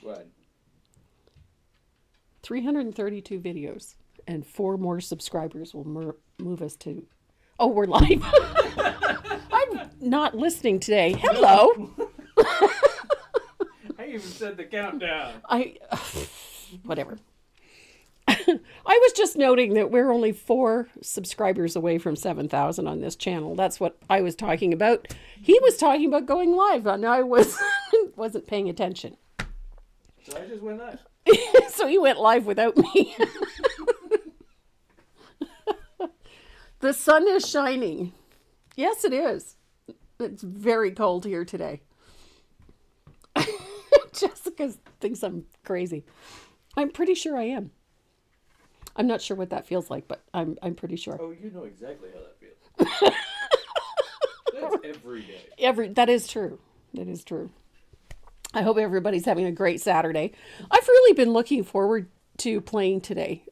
What? 332 videos and 4 more subscribers will move us to... Oh, we're live. I'm not listening today. Hello. No. I even said the countdown. Whatever. I was just noting that we're only 4 subscribers away from 7,000 on this channel. That's what I was talking about. He was talking about going live, and I wasn't paying attention. So I just went live. So he went live without me. The sun is shining. Yes, it is. It's very cold here today. Jessica thinks I'm crazy. I'm pretty sure I am. I'm not sure what that feels like, but I'm pretty sure. Oh, you know exactly how that feels. That's every day. That is true. That is true. I hope everybody's having a great Saturday. I've really been looking forward to playing today.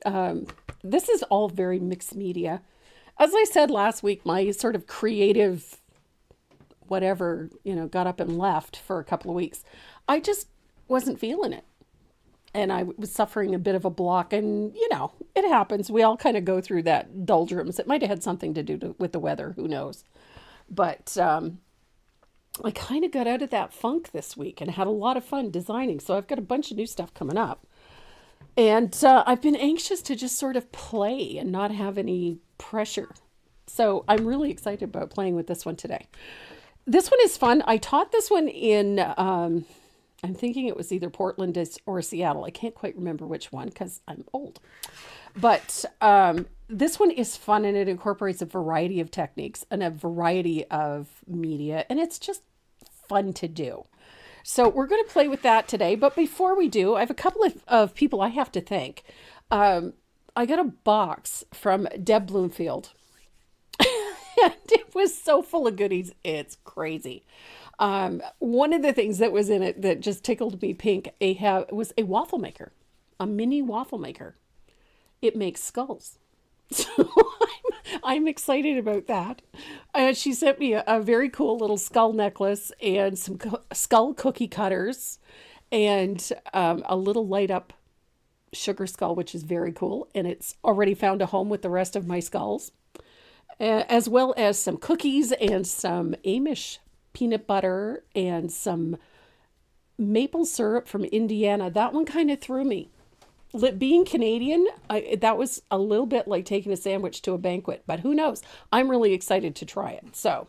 This is all very mixed media. As I said last week, my sort of creative whatever, got up and left for a couple of weeks. I just wasn't feeling it. And I was suffering a bit of a block, and, it happens. We all kind of go through that doldrums. It might have had something to do with the weather. Who knows? But I kind of got out of that funk this week and had a lot of fun designing. So I've got a bunch of new stuff coming up. And I've been anxious to just sort of play and not have any pressure. So I'm really excited about playing with this one today. This one is fun. I taught this one in... I'm thinking it was either Portland or Seattle. I can't quite remember which one because I'm old. But this one is fun, and it incorporates a variety of techniques and a variety of media, and it's just fun to do. So we're going to play with that today. But before we do, I have a couple of people I have to thank. I got a box from Deb Bloomfield. And it was so full of goodies. It's crazy. One of the things that was in it that just tickled me pink was a waffle maker, a mini waffle maker. It makes skulls. So I'm excited about that. She sent me a very cool little skull necklace and some skull cookie cutters and a little light up sugar skull, which is very cool. And it's already found a home with the rest of my skulls, as well as some cookies and some Amish peanut butter and some maple syrup from Indiana. That one kind of threw me. Being Canadian, that was a little bit like taking a sandwich to a banquet, but who knows? I'm really excited to try it. So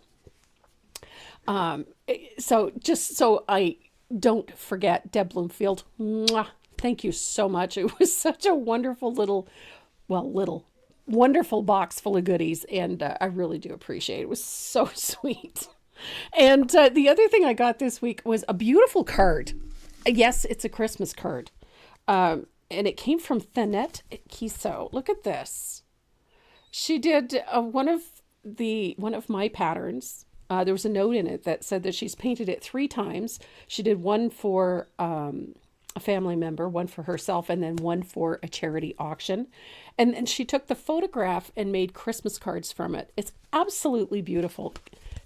just so I don't forget, Deb Bloomfield, mwah, thank you so much. It was such a wonderful wonderful box full of goodies, and I really do appreciate it. It was so sweet. And the other thing I got this week was a beautiful card. Yes, it's a Christmas card. And it came from Thanette Kiso. Look at this. She did one of my patterns. There was a note in it that said that she's painted it 3 times. She did one for a family member, one for herself, and then one for a charity auction. And then she took the photograph and made Christmas cards from it. It's absolutely beautiful.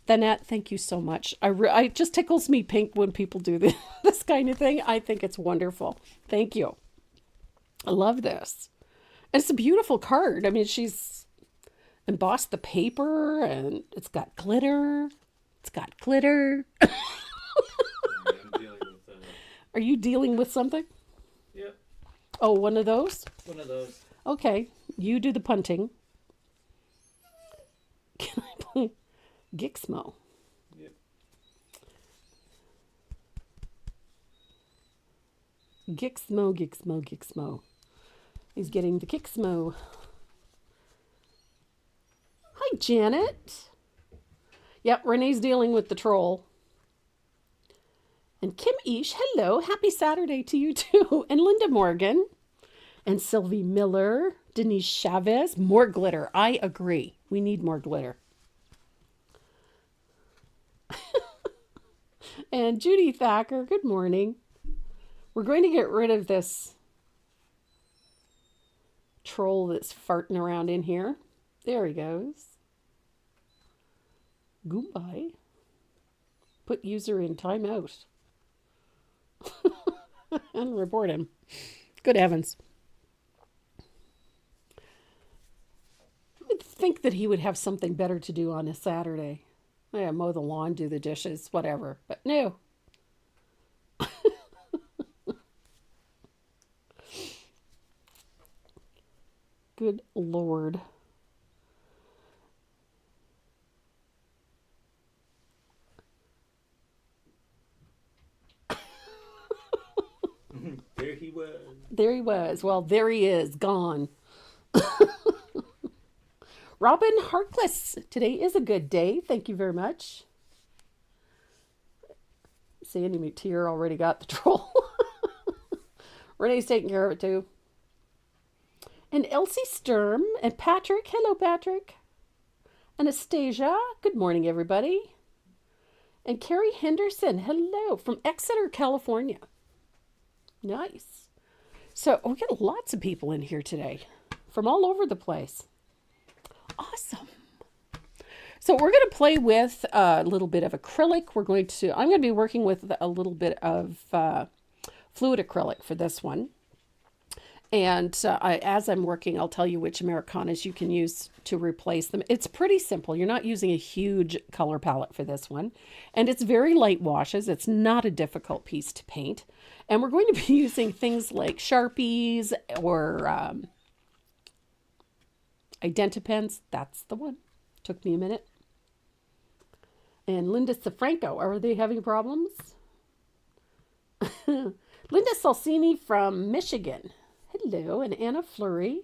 Thanette, thank you so much. It just tickles me pink when people do this kind of thing. I think it's wonderful. Thank you. I love this. And it's a beautiful card. I mean, she's embossed the paper, and it's got glitter. It's got glitter. Yeah, I'm dealing with Are you dealing with something? Yep. Oh, one of those? One of those. Okay. You do the punting. Can I play Gixmo? Yep. Gixmo. He's getting the Gixmo. Hi, Janet. Yep, Renee's dealing with the troll. And Kim Ish, hello. Happy Saturday to you too. And Linda Morgan. And Sylvie Miller. Denise Chavez. More glitter. I agree. We need more glitter. And Judy Thacker, good morning. We're going to get rid of this troll that's farting around in here. There he goes. Goodbye. Put user in timeout. and report him. Good heavens. You'd think that he would have something better to do on a Saturday. Yeah, mow the lawn, do the dishes, whatever. But no. Good Lord. There he was. There he was. Well, there he is, gone. Robin Harkless, today is a good day. Thank you very much. Sandy McTeer already got the troll. Renee's taking care of it too. And Elsie Sturm and Patrick. Hello, Patrick. Anastasia. Good morning, everybody. And Carrie Henderson. Hello, from Exeter, California. Nice. So we got lots of people in here today from all over the place. Awesome. So we're going to play with a little bit of acrylic. I'm going to be working with a little bit of fluid acrylic for this one. And as I'm working, I'll tell you which Americanas you can use to replace them. It's pretty simple. You're not using a huge color palette for this one. And it's very light washes. It's not a difficult piece to paint. And we're going to be using things like Sharpies or Identipens. That's the one. Took me a minute. And Linda Safranco. Are they having problems? Linda Salsini from Michigan. Hello. And Anna Fleury.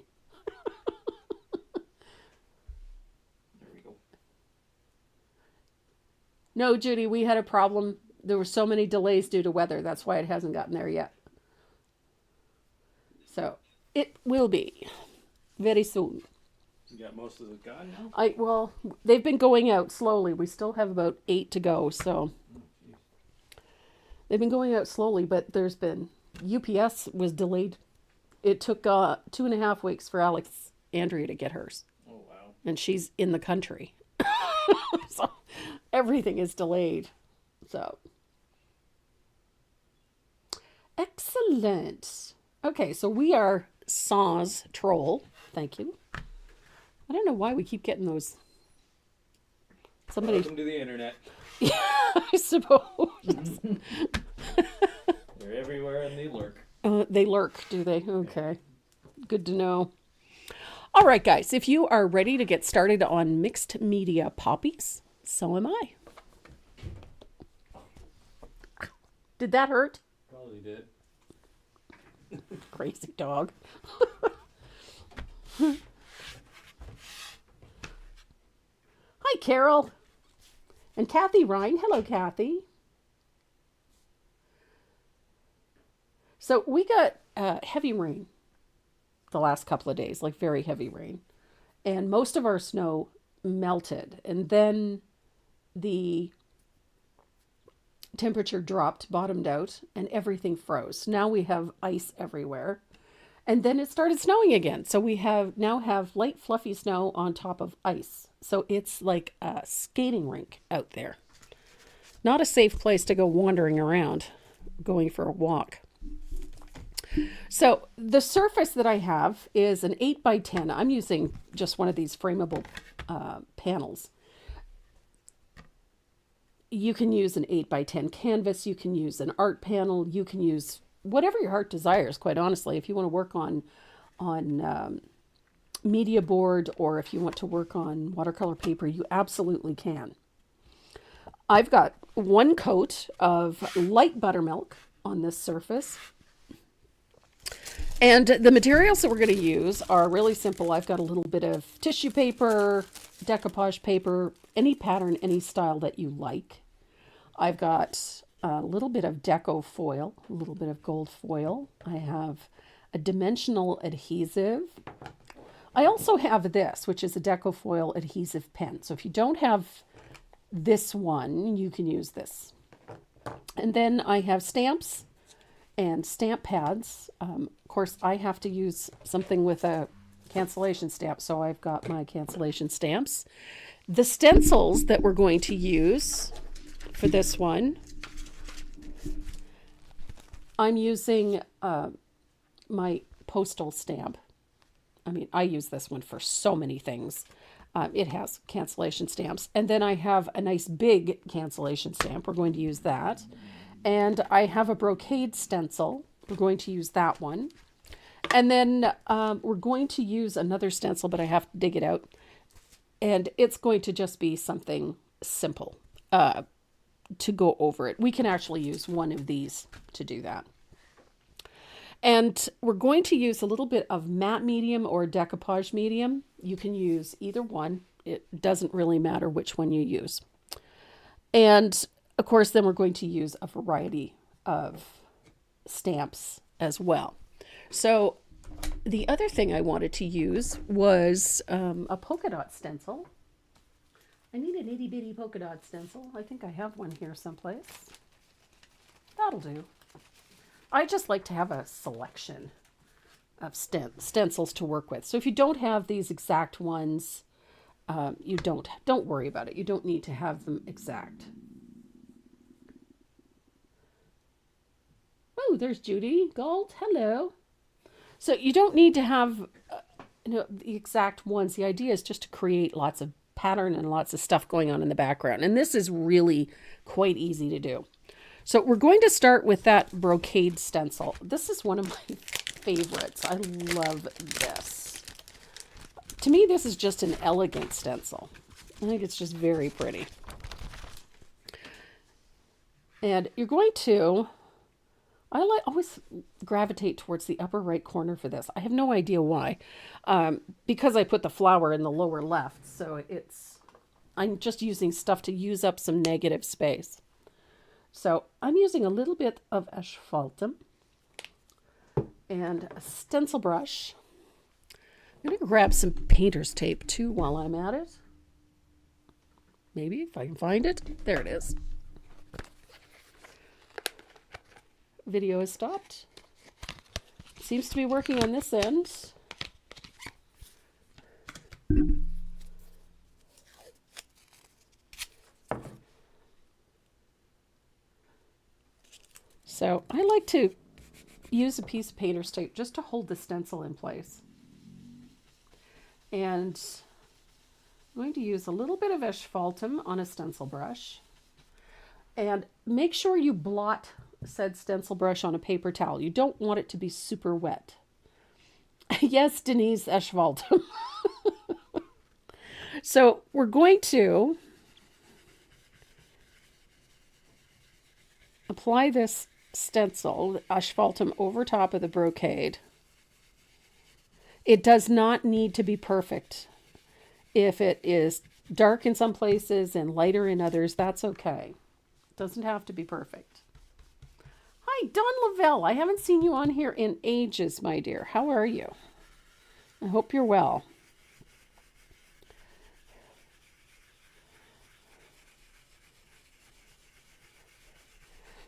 There we go. No, Judy, we had a problem. There were so many delays due to weather. That's why it hasn't gotten there yet. So it will be very soon. You got most of it gone now? Well, they've been going out slowly. We still have about 8 to go, so they've been going out slowly, but there's been UPS was delayed. It took 2.5 weeks for Andrea to get hers. Oh, wow. And she's in the country. So everything is delayed. So excellent. Okay, so we are Sans Troll. Thank you. I don't know why we keep getting those. Welcome to the internet. Yeah, I suppose. They're everywhere and they lurk. They lurk, do they? Okay. Good to know. All right, guys, if you are ready to get started on mixed media poppies, so am I. Did that hurt? Probably did. Crazy dog. Hi, Carol. And Kathy Ryan. Hello, Kathy. So we got heavy rain the last couple of days, like very heavy rain. And most of our snow melted. And then the temperature dropped, bottomed out, and everything froze. Now we have ice everywhere. And then it started snowing again. So we now have light, fluffy snow on top of ice. So it's like a skating rink out there. Not a safe place to go wandering around, going for a walk. So the surface that I have is an 8x10. I'm using just one of these frameable panels. You can use an 8x10 canvas. You can use an art panel. You can use whatever your heart desires, quite honestly. If you want to work on media board, or if you want to work on watercolor paper, you absolutely can. I've got one coat of light buttermilk on this surface. And the materials that we're going to use are really simple. I've got a little bit of tissue paper, decoupage paper, any pattern, any style that you like. I've got a little bit of deco foil, a little bit of gold foil. I have a dimensional adhesive. I also have this, which is a deco foil adhesive pen. So if you don't have this one, you can use this. And then I have stamps and stamp pads. Of course, I have to use something with a cancellation stamp, so I've got my cancellation stamps. The stencils that we're going to use for this one, I'm using my postal stamp. I mean, I use this one for so many things. It has cancellation stamps. And then I have a nice big cancellation stamp. We're going to use that. And I have a brocade stencil. We're going to use that one. And then we're going to use another stencil, but I have to dig it out. And it's going to just be something simple to go over it. We can actually use one of these to do that. And we're going to use a little bit of matte medium or decoupage medium. You can use either one. It doesn't really matter which one you use. And of course, then we're going to use a variety of stamps as well. So the other thing I wanted to use was a polka dot stencil. I need an itty bitty polka dot stencil. I think I have one here someplace. That'll do. I just like to have a selection of stencils to work with. So if you don't have these exact ones, you don't worry about it. You don't need to have them exact. Oh, there's Judy Gold. Hello. So you don't need to have the exact ones. The idea is just to create lots of pattern and lots of stuff going on in the background. And this is really quite easy to do. So we're going to start with that brocade stencil. This is one of my favorites. I love this. To me, this is just an elegant stencil. I think it's just very pretty. And you're going to, always gravitate towards the upper right corner for this. I have no idea why. Because I put the flower in the lower left. So I'm just using stuff to use up some negative space. So I'm using a little bit of asphaltum and a stencil brush. I'm going to grab some painter's tape too while I'm at it. Maybe if I can find it. There it is. Video has stopped. Seems to be working on this end. So I like to use a piece of painter's tape just to hold the stencil in place. And I'm going to use a little bit of asphaltum on a stencil brush. And make sure you blot said stencil brush on a paper towel. You don't want it to be super wet. Yes, Denise, asphaltum. So we're going to apply this stencil, asphaltum, over top of the brocade. It does not need to be perfect. If it is dark in some places and lighter in others, that's okay. It doesn't have to be perfect. Hi, Dawn Lavelle. I haven't seen you on here in ages, my dear. How are you? I hope you're well.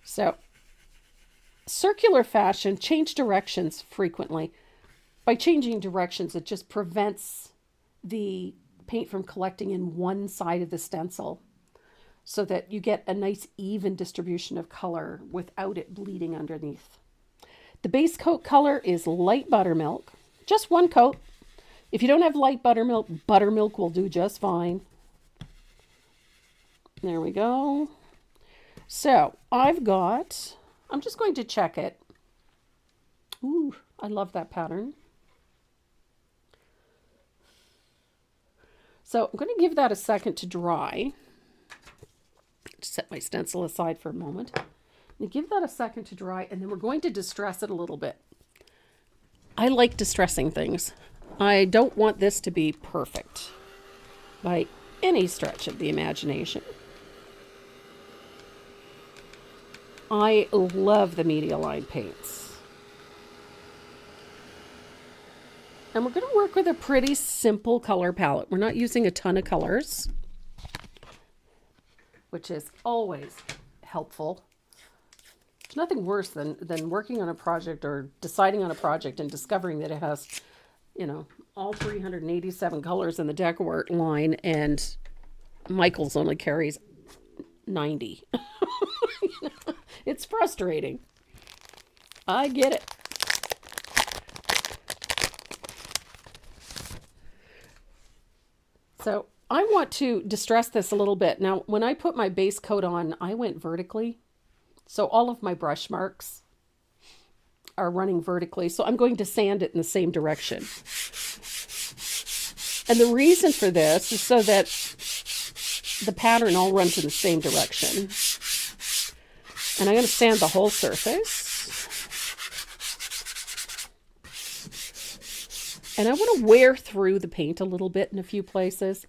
So, circular fashion, change directions frequently. By changing directions, it just prevents the paint from collecting in one side of the stencil so that you get a nice even distribution of color without it bleeding underneath. The base coat color is light buttermilk, just one coat. If you don't have light buttermilk will do just fine. There we go. So I'm just going to check it. Ooh, I love that pattern. So I'm going to give that a second to dry. Set my stencil aside for a moment. And give that a second to dry, and then we're going to distress it a little bit. I like distressing things. I don't want this to be perfect by any stretch of the imagination. I love the media line paints. And we're going to work with a pretty simple color palette. We're not using a ton of colors, which is always helpful. There's nothing worse than working on a project or deciding on a project and discovering that it has, all 387 colors in the Decoupage line and Michael's only carries 90. It's frustrating. I get it. So I want to distress this a little bit. Now, when I put my base coat on, I went vertically. So all of my brush marks are running vertically. So I'm going to sand it in the same direction. And the reason for this is so that the pattern all runs in the same direction. And I'm going to sand the whole surface. And I want to wear through the paint a little bit in a few places.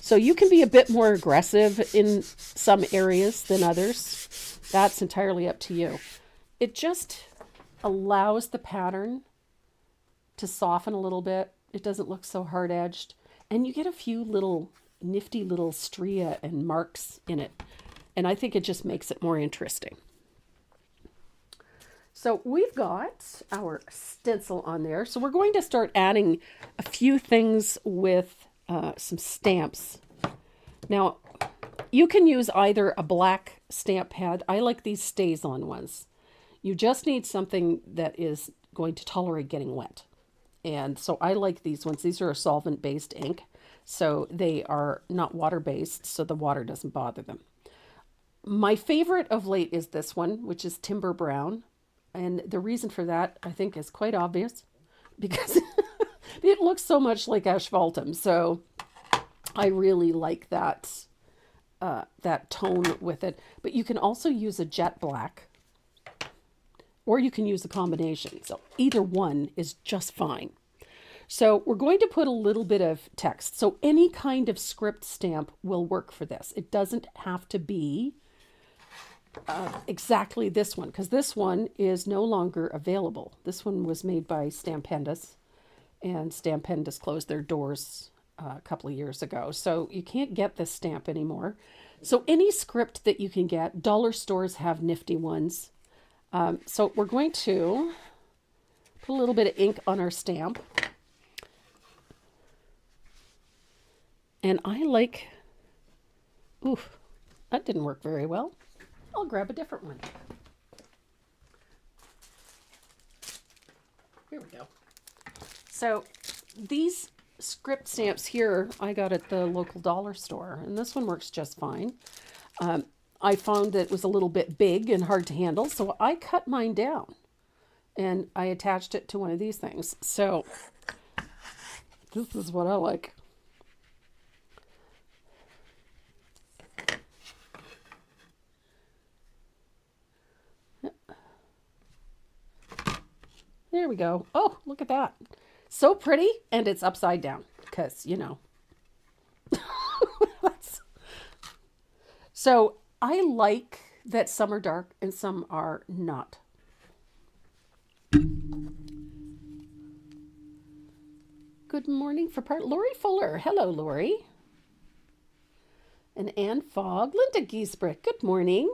So you can be a bit more aggressive in some areas than others. That's entirely up to you. It just allows the pattern to soften a little bit. It doesn't look so hard-edged. And you get a few little nifty little stria and marks in it. And I think it just makes it more interesting. So we've got our stencil on there. So we're going to start adding a few things with some stamps. Now, you can use either a black stamp pad. I like these stays-on ones. You just need something that is going to tolerate getting wet. And so I like these ones. These are a solvent-based ink. So they are not water-based, so the water doesn't bother them. My favorite of late is this one, which is Timber Brown. And the reason for that, I think, is quite obvious. Because it looks so much like asphaltum. So I really like that, that tone with it. But you can also use a jet black. Or you can use a combination. So either one is just fine. So we're going to put a little bit of text. So any kind of script stamp will work for this. It doesn't have to be exactly this one, because this one is no longer available. This one was made by Stampendas, and Stampendas closed their doors a couple of years ago. So you can't get this stamp anymore. So any script that you can get, dollar stores have nifty ones. So we're going to put a little bit of ink on our stamp. And I like, oof, that didn't work very well. I'll grab a different one. Here we go. So these script stamps here, I got at the local dollar store, and this one works just fine. I found that it was a little bit big and hard to handle, so I cut mine down and I attached it to one of these things. So this is what I like. There we go. Oh, look at that. So pretty, and it's upside down because, you know. So I like that some are dark and some are not. Good morning for Lori Fuller. Hello, Lori. And Ann Fogg. Linda Giesbrick. Good morning.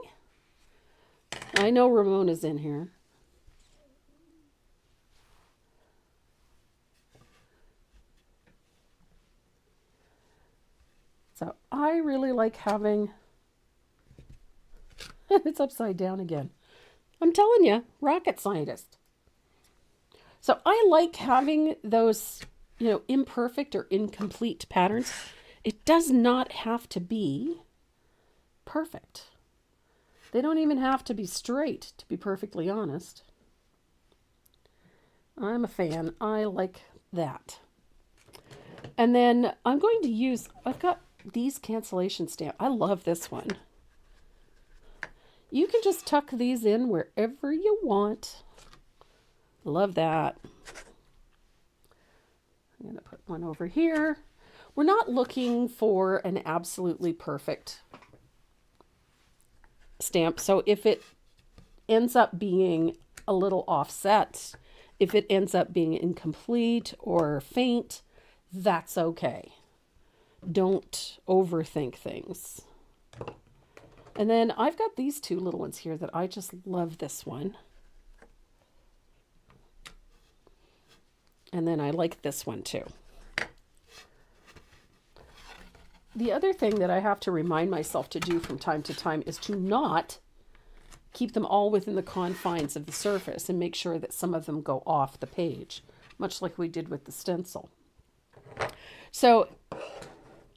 I know Ramona's in here. So I really like having, it's upside down again. I'm telling you, rocket scientist. So I like having those, you know, imperfect or incomplete patterns. It does not have to be perfect. They don't even have to be straight, to be perfectly honest. I'm a fan. I like that. And then I'm going to use, I've got these cancellation stamp. I love this one. You can just tuck these in wherever you want. Love that. I'm going to put one over here. We're not looking for an absolutely perfect stamp. So if it ends up being a little offset, if it ends up being incomplete or faint, that's okay. Don't overthink things. And then I've got these two little ones here that I just love this one. And then I like this one too. The other thing that I have to remind myself to do from time to time is to not keep them all within the confines of the surface and make sure that some of them go off the page, much like we did with the stencil. So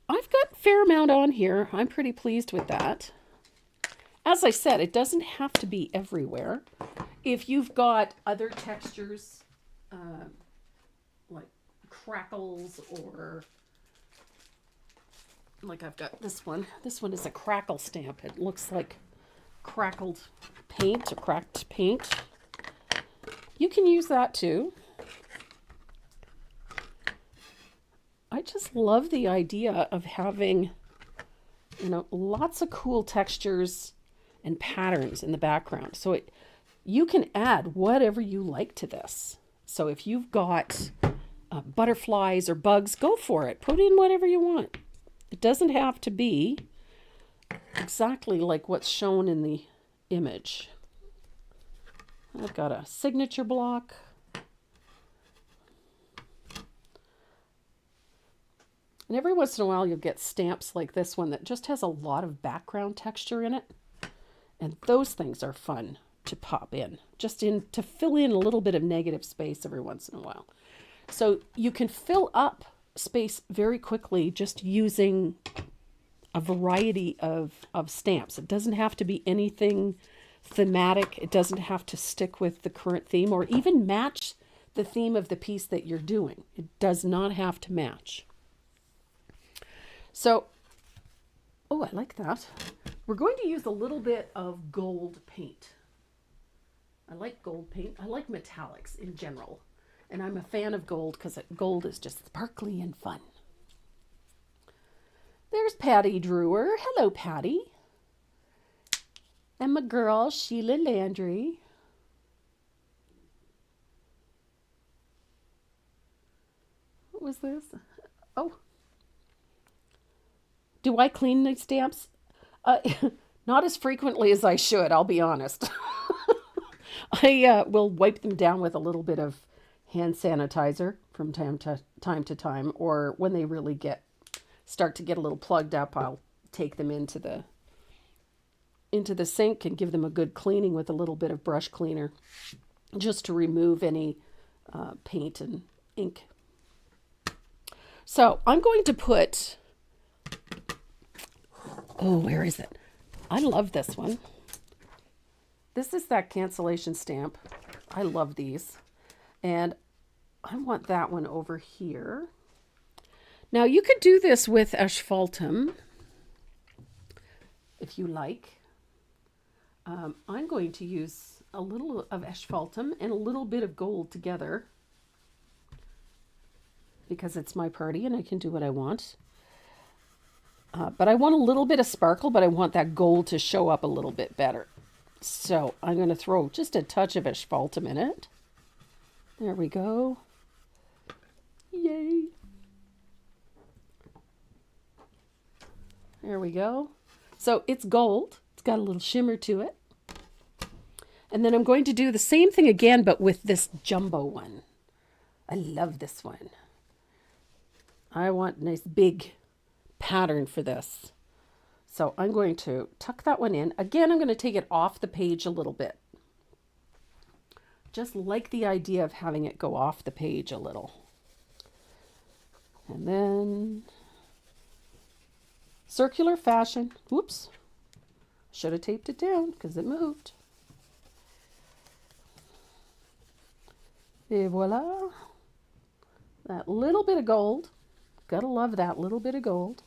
I've got a fair amount on here. I'm pretty pleased with that. As I said, it doesn't have to be everywhere. If you've got other textures, like crackles, or like I've got this one. This one is a crackle stamp. It looks like crackled paint or cracked paint. You can use that too. I just love the idea of having, lots of cool textures and patterns in the background. So you can add whatever you like to this. So if you've got butterflies or bugs, go for it. Put in whatever you want. It doesn't have to be exactly like what's shown in the image. I've got a signature block. And every once in a while you'll get stamps like this one that just has a lot of background texture in it. And those things are fun to pop in, to fill in a little bit of negative space every once in a while. So you can fill up space very quickly just using a variety of stamps. It doesn't have to be anything thematic. It doesn't have to stick with the current theme or even match the theme of the piece that you're doing. It does not have to match. So, oh, I like that. We're going to use a little bit of gold paint. I like gold paint. I like metallics in general. And I'm a fan of gold because gold is just sparkly and fun. There's Patty Drewer. Hello, Patty. And my girl, Sheila Landry. What was this? Oh. Do I clean these stamps? Not as frequently as I should, I'll be honest. I will wipe them down with a little bit of hand sanitizer from time to time, or when they really start to get a little plugged up, I'll take them into the sink and give them a good cleaning with a little bit of brush cleaner, just to remove any paint and ink. So I'm going to put, oh, where is it? I love this one. This is that cancellation stamp. I love these. And I want that one over here. Now you could do this with asphaltum if you like. I'm going to use a little of asphaltum and a little bit of gold together because it's my party and I can do what I want. But I want a little bit of sparkle, but I want that gold to show up a little bit better. So I'm going to throw just a touch of asphaltum in it. There we go. Yay. There we go. So it's gold. It's got a little shimmer to it. And then I'm going to do the same thing again, but with this jumbo one. I love this one. I want a nice big pattern for this. So I'm going to tuck that one in. Again, I'm going to take it off the page a little bit. Just like the idea of having it go off the page a little. And then circular fashion. Whoops. Should have taped it down because it moved. Et voila. That little bit of gold. Gotta love that little bit of gold.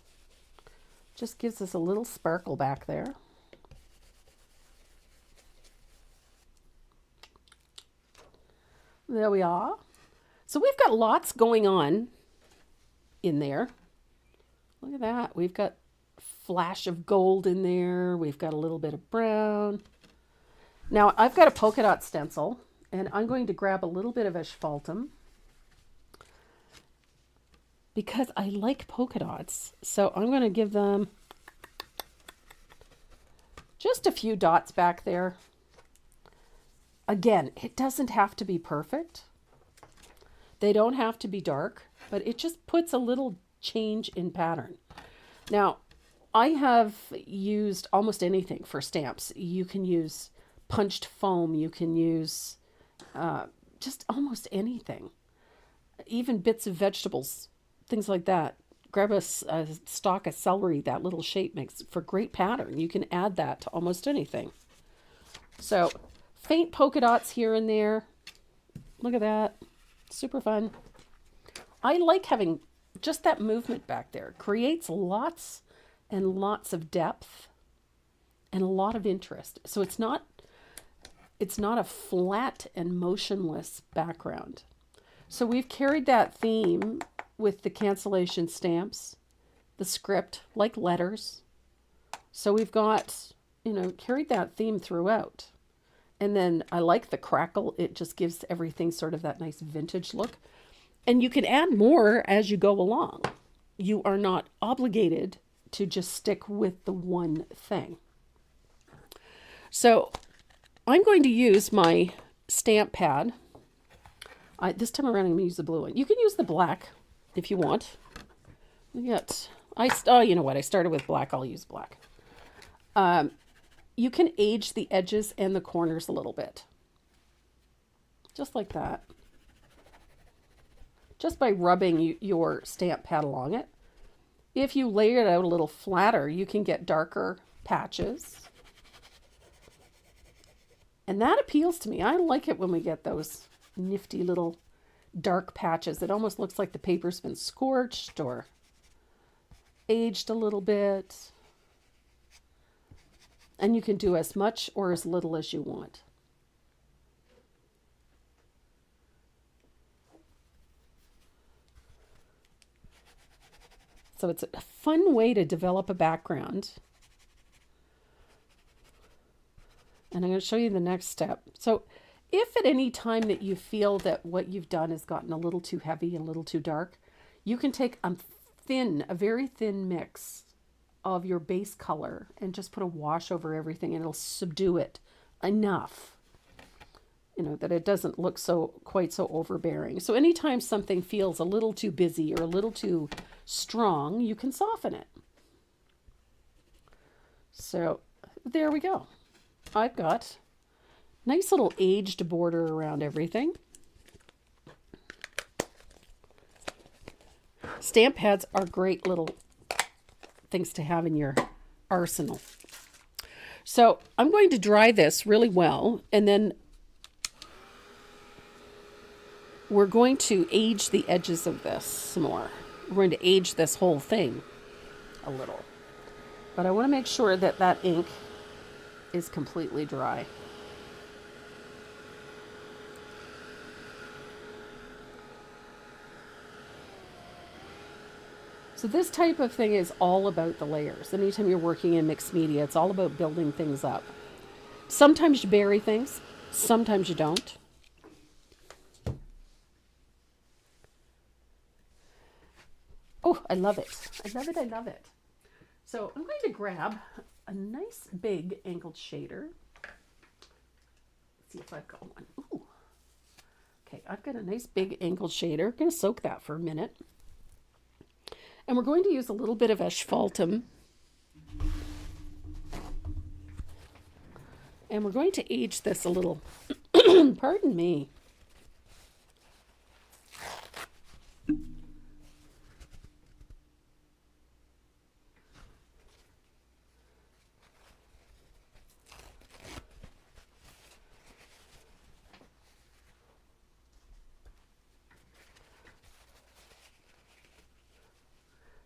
Just gives us a little sparkle back there. There we are. So we've got lots going on in there. Look at that. We've got a flash of gold in there. We've got a little bit of brown. Now I've got a polka dot stencil and I'm going to grab a little bit of asphaltum because I like polka dots. So I'm going to give them just a few dots back there. Again, it doesn't have to be perfect. They don't have to be dark, but it just puts a little change in pattern. Now, I have used almost anything for stamps. You can use punched foam. You can use just almost anything, even bits of vegetables, things like that. Grab a stalk of celery, that little shape makes for great pattern. You can add that to almost anything. So faint polka dots here and there. Look at that. Super fun. I like having just that movement back there. Creates lots and lots of depth and a lot of interest. So it's not a flat and motionless background. So we've carried that theme with the cancellation stamps, the script, like letters. So we've got, carried that theme throughout. And then I like the crackle. It just gives everything sort of that nice vintage look. And you can add more as you go along. You are not obligated to just stick with the one thing. So I'm going to use my stamp pad. This time around I'm going to use the blue one. You can use the black if you want. You know what? I started with black. I'll use black. You can age the edges and the corners a little bit. Just like that. Just by rubbing your stamp pad along it. If you lay it out a little flatter, you can get darker patches. And that appeals to me. I like it when we get those nifty little dark patches. It almost looks like the paper's been scorched or aged a little bit. And you can do as much or as little as you want. So it's a fun way to develop a background. And I'm going to show you the next step. So if at any time that you feel that what you've done has gotten a little too heavy and a little too dark, you can take a very thin mix of your base color and just put a wash over everything, and it'll subdue it enough, that it doesn't look quite so overbearing. So anytime something feels a little too busy or a little too strong, you can soften it. So there we go. I've got nice little aged border around everything. Stamp pads are great little things to have in your arsenal. So I'm going to dry this really well, and then we're going to age the edges of this some more. We're going to age this whole thing a little. But I want to make sure that that ink is completely dry. So this type of thing is all about the layers. Anytime you're working in mixed media, it's all about building things up. Sometimes you bury things, sometimes you don't. Oh, I love it. I love it, I love it. So I'm going to grab a nice big angled shader. Let's see if I've got one. Ooh. Okay, I've got a nice big angled shader. I'm going to soak that for a minute. And we're going to use a little bit of asphaltum. And we're going to age this a little. Pardon me.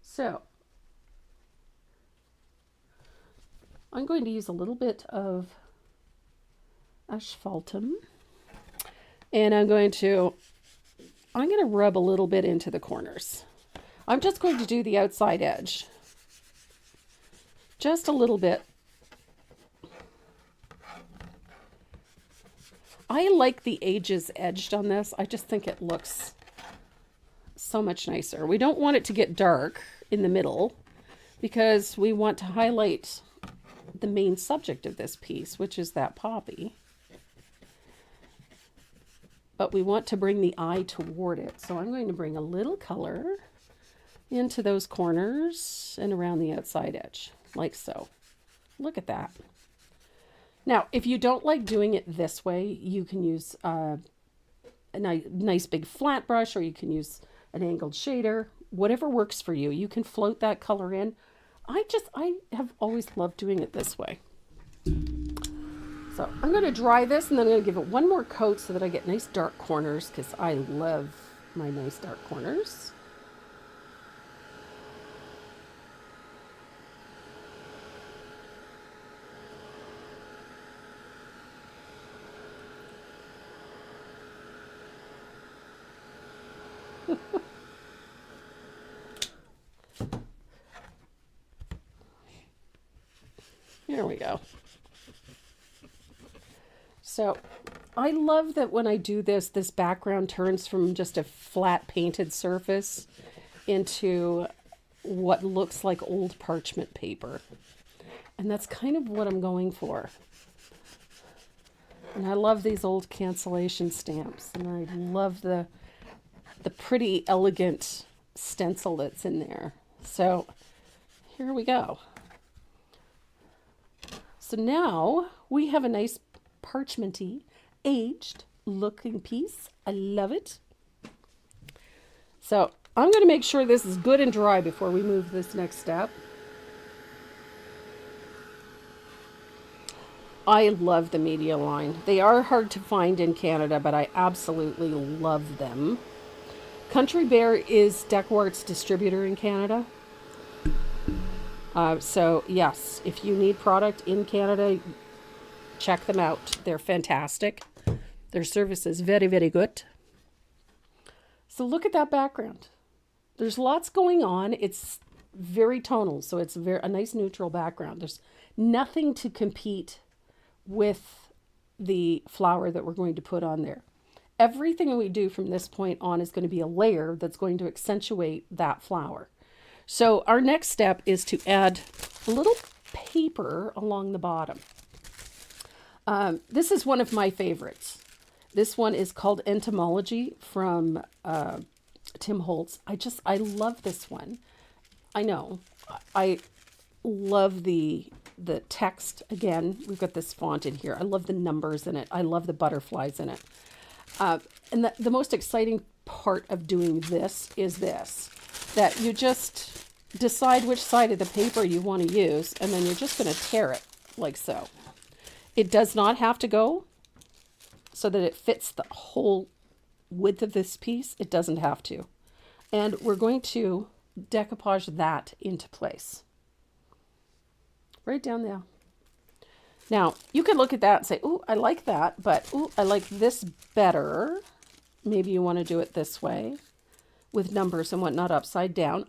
So I'm going to use a little bit of asphaltum, and I'm going to rub a little bit into the corners. I'm just going to do the outside edge. Just a little bit. I like the edges edged on this. I just think it looks so much nicer. We don't want it to get dark in the middle because we want to highlight the main subject of this piece, which is that poppy. But we want to bring the eye toward it. So I'm going to bring a little color into those corners and around the outside edge, like so. Look at that. Now, if you don't like doing it this way, you can use a nice big flat brush, or you can use an angled shader, whatever works for you. You can float that color in. I have always loved doing it this way. So I'm going to dry this, and then I'm going to give it one more coat so that I get nice dark corners, because I love my nice dark corners. Here we go. So I love that when I do this, this background turns from just a flat painted surface into what looks like old parchment paper. And that's kind of what I'm going for. And I love these old cancellation stamps. And I love the pretty elegant stencil that's in there. So here we go. So now we have a nice parchmenty, aged looking piece. I love it. So I'm going to make sure this is good and dry before we move this next step. I love the media line. They are hard to find in Canada, but I absolutely love them. Country Bear is Decoupage distributor in Canada. So yes, if you need product in Canada, check them out. They're fantastic. Their service is very, very good. So look at that background. There's lots going on. It's very tonal, so it's a nice neutral background. There's nothing to compete with the flower that we're going to put on there. Everything we do from this point on is going to be a layer that's going to accentuate that flower. So our next step is to add a little paper along the bottom. This is one of my favorites. This one is called Entomology from Tim Holtz. I love this one. I know. I love the text. Again, we've got this font in here. I love the numbers in it. I love the butterflies in it. And the most exciting part of doing this is this, that you just decide which side of the paper you want to use, and then you're just going to tear it like so. It does not have to go so that it fits the whole width of this piece. It doesn't have to. And we're going to decoupage that into place. Right down there. Now, you could look at that and say, ooh, I like that, but ooh, I like this better. Maybe you want to do it this way with numbers and whatnot upside down.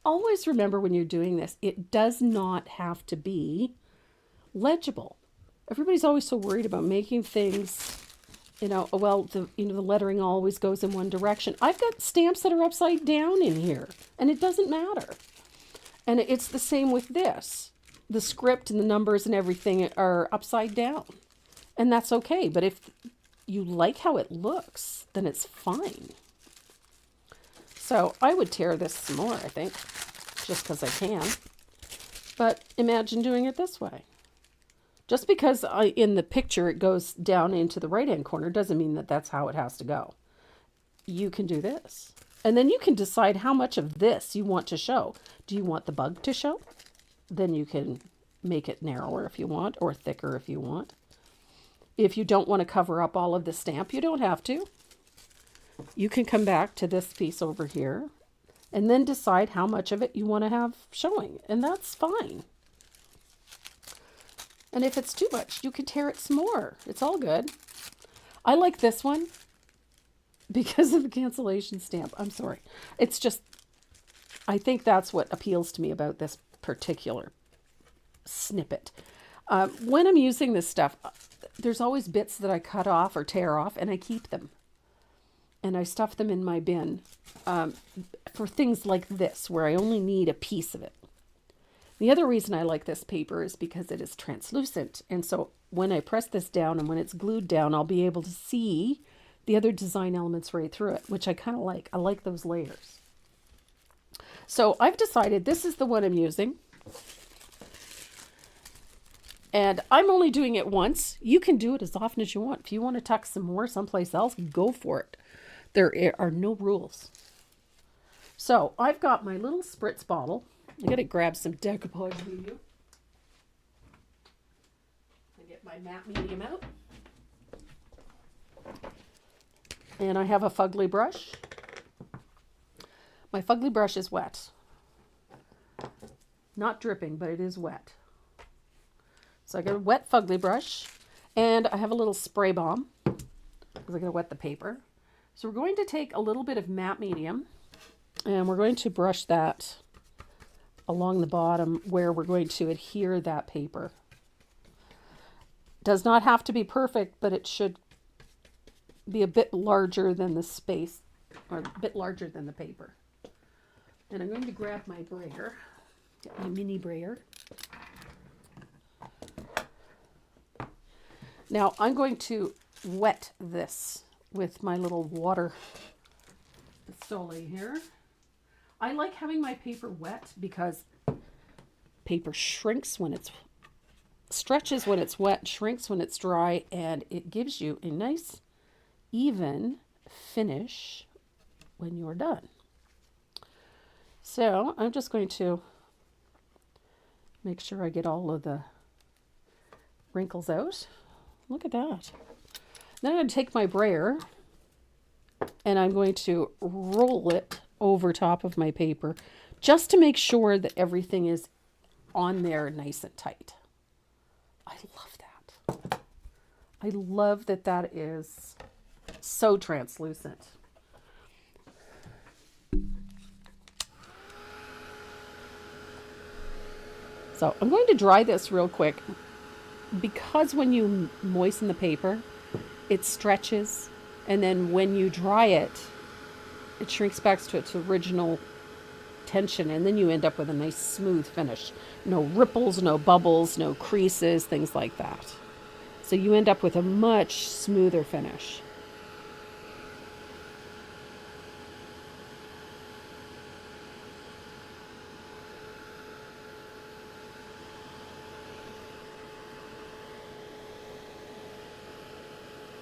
Always remember when you're doing this, it does not have to be legible. Everybody's always so worried about making things, well, the lettering always goes in one direction. I've got stamps that are upside down in here, and it doesn't matter. And it's the same with this. The script and the numbers and everything are upside down, and that's okay. But if you like how it looks, then it's fine. So I would tear this some more, I think, just because I can. But imagine doing it this way. Just because in the picture it goes down into the right-hand corner doesn't mean that that's how it has to go. You can do this. And then you can decide how much of this you want to show. Do you want the bug to show? Then you can make it narrower if you want, or thicker if you want. If you don't want to cover up all of the stamp, you don't have to. You can come back to this piece over here and then decide how much of it you want to have showing, and that's fine. And if it's too much, you can tear it some more. It's all good. I like this one because of the cancellation stamp. I'm sorry. It's just, I think that's what appeals to me about this particular snippet. When I'm using this stuff, there's always bits that I cut off or tear off, and I keep them. And I stuff them in my bin for things like this, where I only need a piece of it. The other reason I like this paper is because it is translucent. And so when I press this down and when it's glued down, I'll be able to see the other design elements right through it, which I kind of like. I like those layers. So I've decided this is the one I'm using. And I'm only doing it once. You can do it as often as you want. If you want to tuck some more someplace else, go for it. There are no rules. So I've got my little spritz bottle. I gotta grab some decoupage medium. I get my matte medium out. And I have a fugly brush. My fugly brush is wet. Not dripping, but it is wet. So I got a wet fugly brush, and I have a little spray bomb because I got to wet the paper. So we're going to take a little bit of matte medium, and we're going to brush that along the bottom where we're going to adhere that paper. Does not have to be perfect, but it should be a bit larger than the space, or a bit larger than the paper. And I'm going to grab my brayer, get my mini brayer. Now I'm going to wet this with my little water stenciling here. I like having my paper wet because paper shrinks when it's stretches when it's wet, shrinks when it's dry, and it gives you a nice even finish when you're done. So I'm just going to make sure I get all of the wrinkles out. Look at that. Then I'm going to take my brayer and I'm going to roll it over top of my paper just to make sure that everything is on there nice and tight. I love that. I love that that is so translucent. So I'm going to dry this real quick because when you moisten the paper, it stretches, and then when you dry it, it shrinks back to its original tension, and then you end up with a nice smooth finish. No ripples, no bubbles, no creases, things like that. So you end up with a much smoother finish.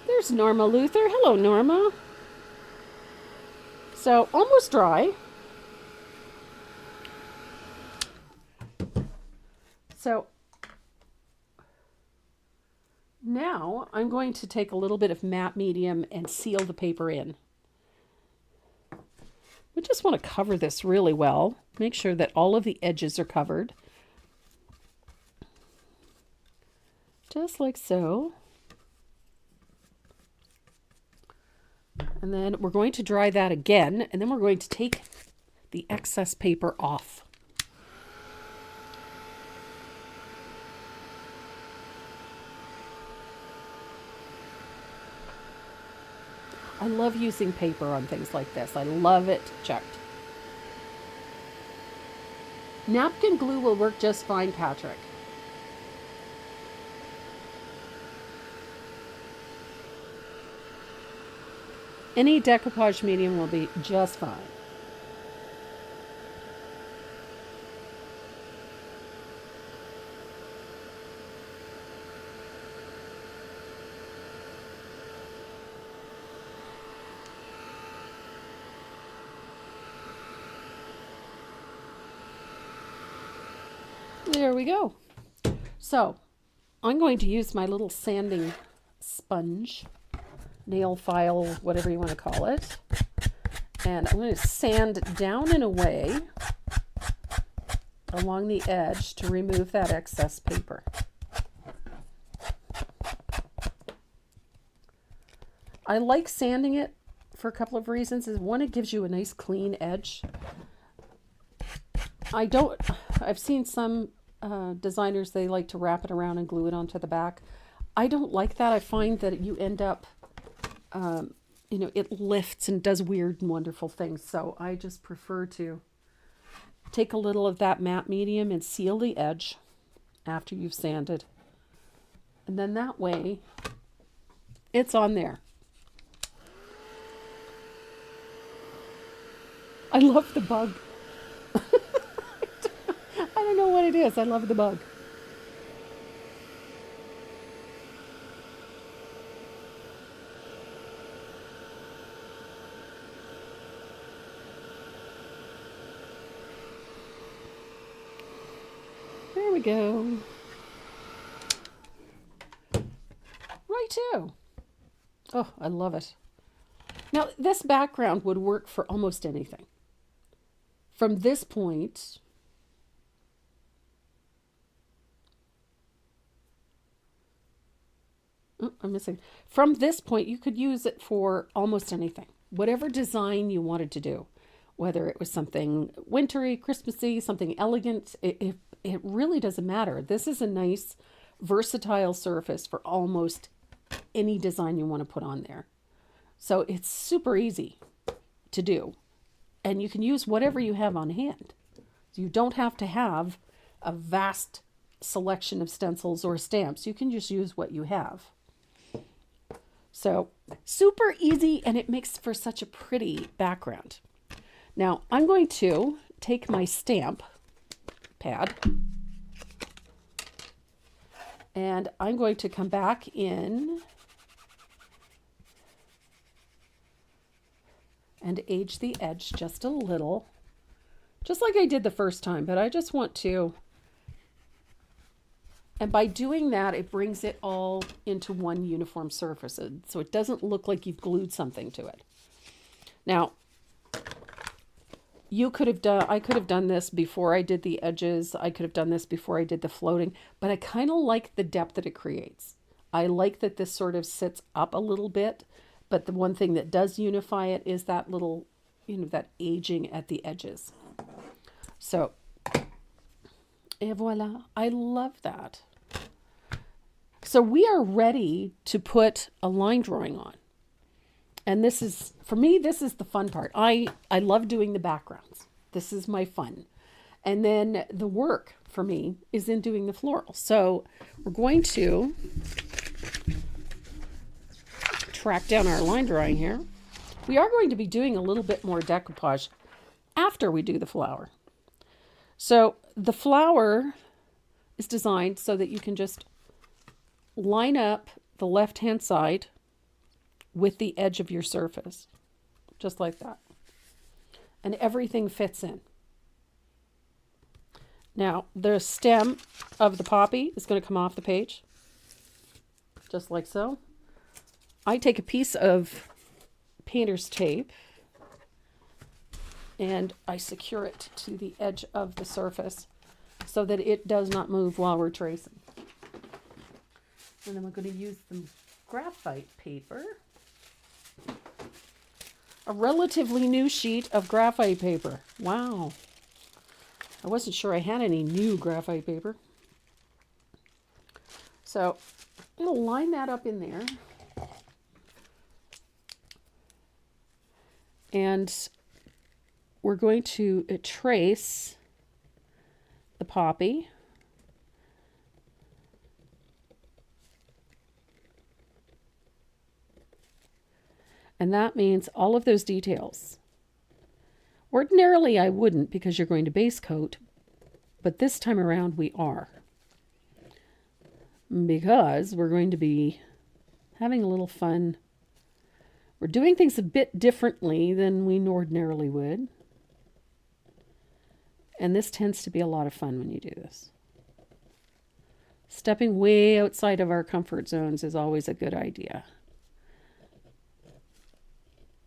There's Norma Luther. Hello, Norma. So almost dry. So now I'm going to take a little bit of matte medium and seal the paper in. We just want to cover this really well. Make sure that all of the edges are covered. Just like so. And then we're going to dry that again, and then we're going to take the excess paper off. I love using paper on things like this. I love it checked. Napkin glue will work just fine, Patrick. Any decoupage medium will be just fine. There we go. So I'm going to use my little sanding sponge, nail file, whatever you want to call it. And I'm going to sand down and away along the edge to remove that excess paper. I like sanding it for a couple of reasons. One, it gives you a nice clean edge. I've seen some designers, they like to wrap it around and glue it onto the back. I don't like that. I find that you end up, it lifts and does weird and wonderful things. So I just prefer to take a little of that matte medium and seal the edge after you've sanded. And then that way it's on there. I love the bug. I don't know what it is. I love the bug. go. Right too. Oh, I love it. Now, this background would work for almost anything. From this point, oh, I'm missing. From this point, you could use it for almost anything. Whatever design you wanted to do, whether it was something wintry, Christmassy, something elegant, it really doesn't matter. This is a nice, versatile surface for almost any design you want to put on there. So it's super easy to do. And you can use whatever you have on hand. You don't have to have a vast selection of stencils or stamps. You can just use what you have. So super easy, and it makes for such a pretty background. Now I'm going to take my stamp pad and I'm going to come back in and age the edge just a little, just like I did the first time, but I just want to, and by doing that, it brings it all into one uniform surface, so it doesn't look like you've glued something to it. Now, I could have done this before I did the edges. I could have done this before I did the floating, but I kind of like the depth that it creates. I like that this sort of sits up a little bit. But the one thing that does unify it is that little, that aging at the edges. So, et voila. I love that. So we are ready to put a line drawing on. And this is, for me, this is the fun part. I love doing the backgrounds. This is my fun. And then the work for me is in doing the floral. So we're going to track down our line drawing here. We are going to be doing a little bit more decoupage after we do the flower. So the flower is designed so that you can just line up the left-hand side with the edge of your surface, just like that. And everything fits in. Now, the stem of the poppy is going to come off the page, just like so. I take a piece of painter's tape and I secure it to the edge of the surface so that it does not move while we're tracing. And then we're going to use some graphite paper. A relatively new sheet of graphite paper. Wow. I wasn't sure I had any new graphite paper. So I'm going to line that up in there. And we're going to trace the poppy. And that means all of those details. Ordinarily, I wouldn't because you're going to base coat, but this time around we are. Because we're going to be having a little fun. We're doing things a bit differently than we ordinarily would. And this tends to be a lot of fun when you do this. Stepping way outside of our comfort zones is always a good idea.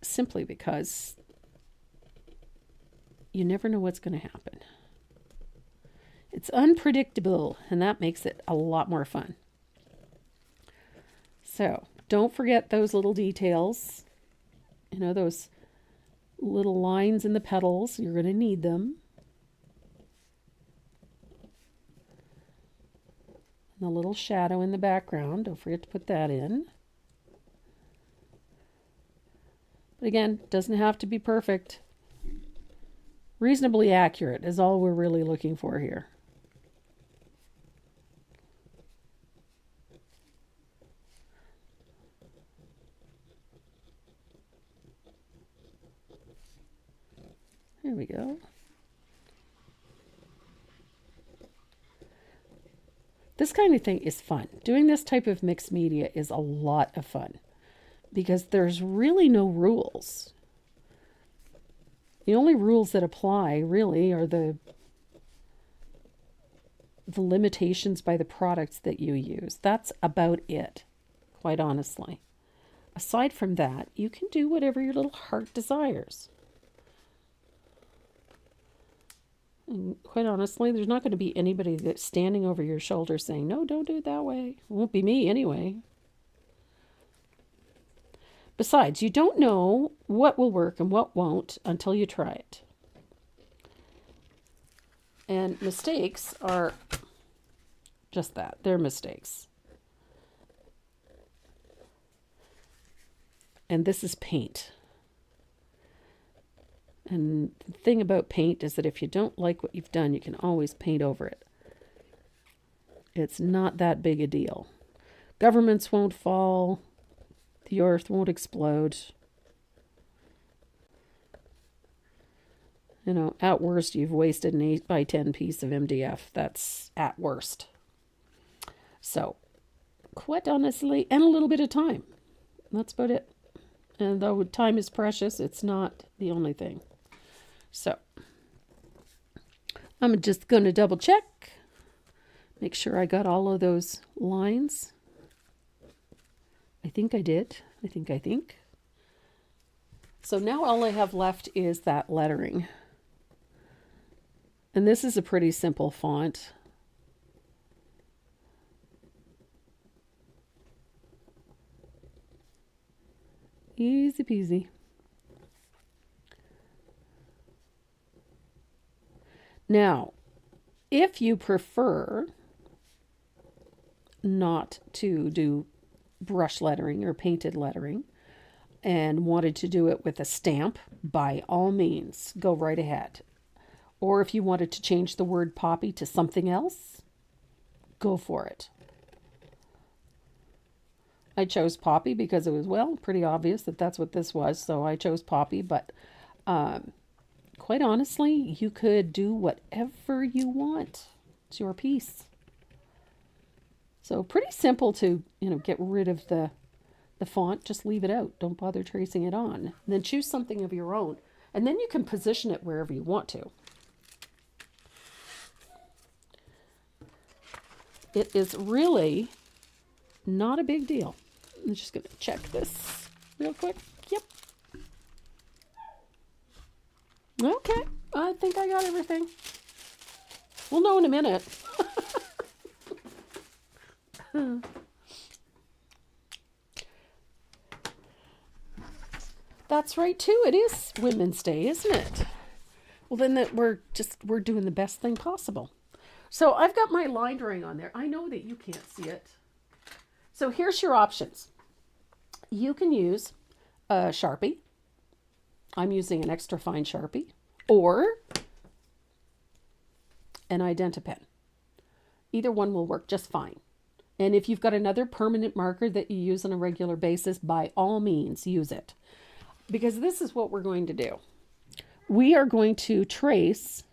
Simply because you never know what's going to happen. It's unpredictable, and that makes it a lot more fun. So, don't forget those little details. You know, those little lines in the petals. You're going to need them. And the little shadow in the background. Don't forget to put that in. But again, doesn't have to be perfect. Reasonably accurate is all we're really looking for here. There we go. This kind of thing is fun. Doing this type of mixed media is a lot of fun because there's really no rules. The only rules that apply really are the the limitations by the products that you use. That's about it, quite honestly. Aside from that, you can do whatever your little heart desires. And quite honestly, there's not going to be anybody that's standing over your shoulder saying, no, don't do it that way. It won't be me anyway. Besides, you don't know what will work and what won't until you try it. And mistakes are just that. They're mistakes. And this is paint. And the thing about paint is that if you don't like what you've done, you can always paint over it. It's not that big a deal. Governments won't fall. The earth won't explode. You know, at worst, you've wasted an 8 by 10 piece of MDF. That's at worst. So, quite honestly, and a little bit of time. That's about it. And though time is precious, it's not the only thing. So, I'm just going to double check. Make sure I got all of those lines. I think I did. I think. So now all I have left is that lettering. And this is a pretty simple font. Easy peasy. Now, if you prefer not to do brush lettering or painted lettering and wanted to do it with a stamp, by all means, go right ahead. Or if you wanted to change the word poppy to something else, go for it. I chose poppy because it was, well, pretty obvious that that's what this was, so I chose poppy, but quite honestly, you could do whatever you want. It's your piece. So pretty simple to, get rid of the font. Just leave it out. Don't bother tracing it on. And then choose something of your own. And then you can position it wherever you want to. It is really not a big deal. I'm just going to check this real quick. Yep. Okay. I think I got everything. We'll know in a minute. That's right too. It is Women's Day, isn't it? Well, then we're doing the best thing possible. So I've got my line drawing on there. I know that you can't see it. So here's your options. You can use a Sharpie. I'm using an extra fine Sharpie, or an Identi-Pen. Either one will work just fine. And if you've got another permanent marker that you use on a regular basis, by all means, use it. Because this is what we're going to do. We are going to trace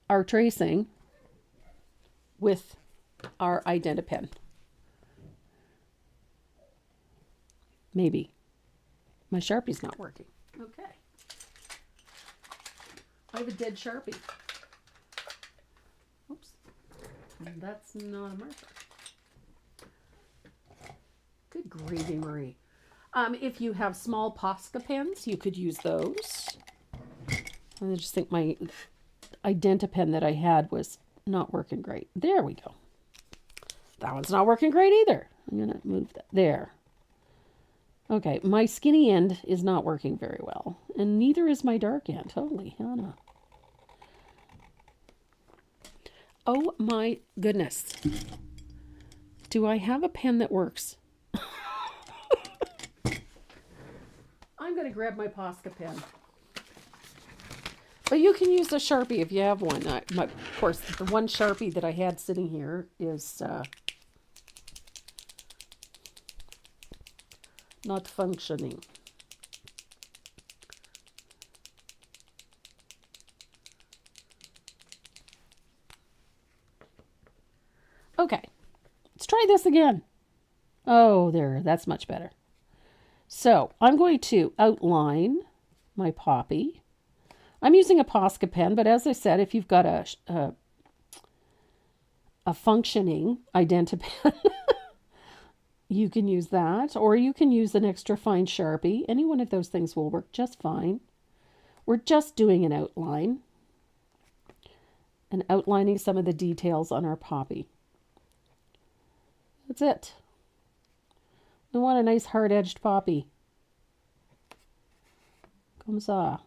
our tracing with our Identi-Pen. Maybe. My Sharpie's not working. Okay. I have a dead Sharpie. Oops. And that's not a marker. Good gravy, Marie. If you have small Posca pens, you could use those. I just think my Identi-Pen that I had was not working great. There we go. That one's not working great either. I'm going to move that. There. Okay, my skinny end is not working very well. And neither is my dark end. Holy Hannah. Oh my goodness. Do I have a pen that works? I'm going to grab my Posca pen. But you can use a Sharpie if you have one. Of course, the one Sharpie that I had sitting here is not functioning. Okay, let's try this again. Oh, there, that's much better. So I'm going to outline my poppy. I'm using a Posca pen, but as I said, if you've got a a functioning Identipen, you can use that, or you can use an extra fine Sharpie. Any one of those things will work just fine. We're just doing an outline and outlining some of the details on our poppy. That's it. We want a nice hard-edged poppy. Comme ça.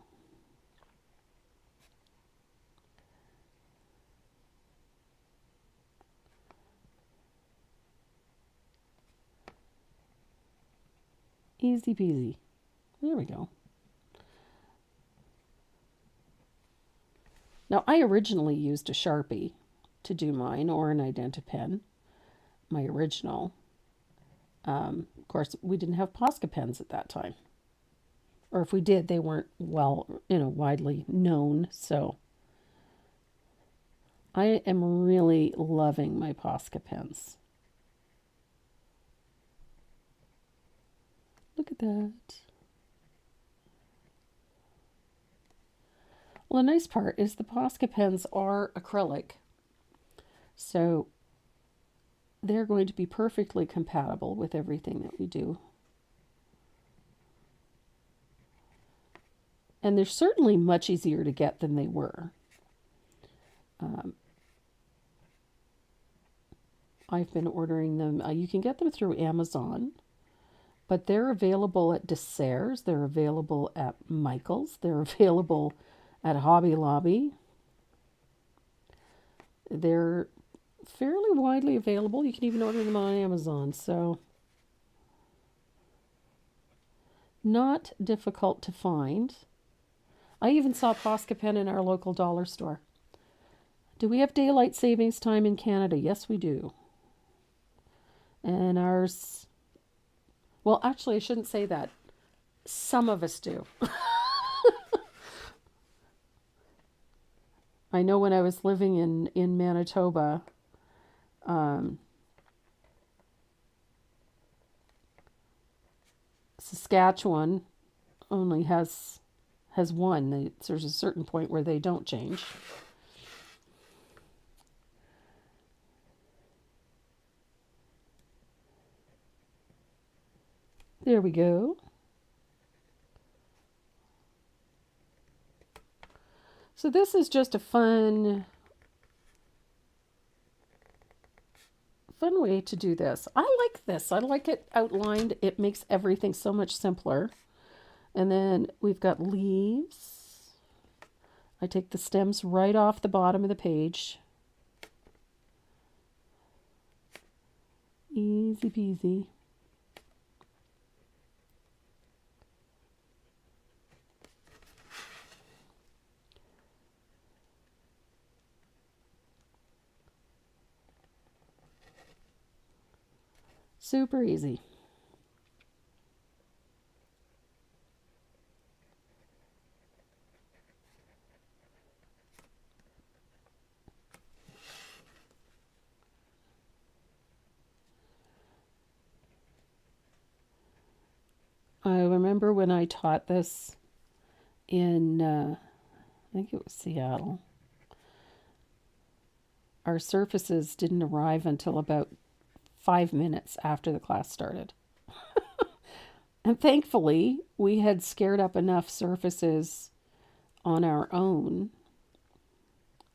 Easy peasy. There we go. Now, I originally used a Sharpie to do mine, or an Identipen, my original. Of course, we didn't have Posca pens at that time. Or if we did, they weren't widely known. So I am really loving my Posca pens. Look at that. Well, the nice part is the Posca pens are acrylic. So they're going to be perfectly compatible with everything that we do. And they're certainly much easier to get than they were. I've been ordering them. You can get them through Amazon, but they're available at Desserts. They're available at Michael's. They're available at Hobby Lobby. They're fairly widely available. You can even order them on Amazon. So not difficult to find. I even saw Posca pen in our local dollar store. Do we have daylight savings time in Canada? Yes, we do. And ours, well, actually, I shouldn't say that. Some of us do. I know when I was living in Manitoba, Saskatchewan only has one. There's a certain point where they don't change. There we go. So this is just a fun way to do this. I like this. I like it outlined. It makes everything so much simpler. And then we've got leaves. I take the stems right off the bottom of the page. Easy peasy. Super easy. I remember when I taught this in, I think it was Seattle, our surfaces didn't arrive until about 5 minutes after the class started. And thankfully, we had scared up enough surfaces on our own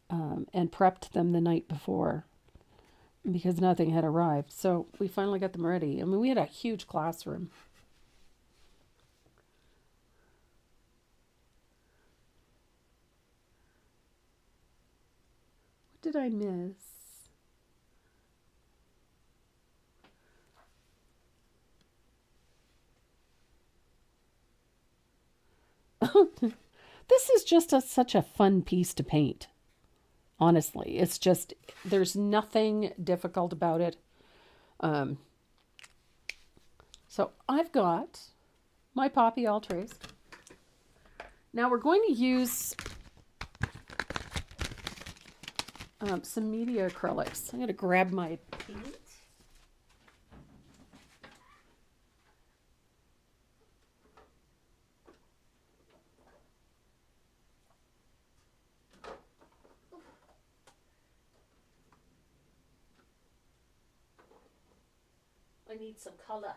and prepped them the night before because nothing had arrived. So we finally got them ready. I mean, we had a huge classroom. What did I miss? This is just such a fun piece to paint. Honestly, it's just, there's nothing difficult about it. So I've got my poppy all traced. Now we're going to use some media acrylics. I'm going to grab my paint. I need some color.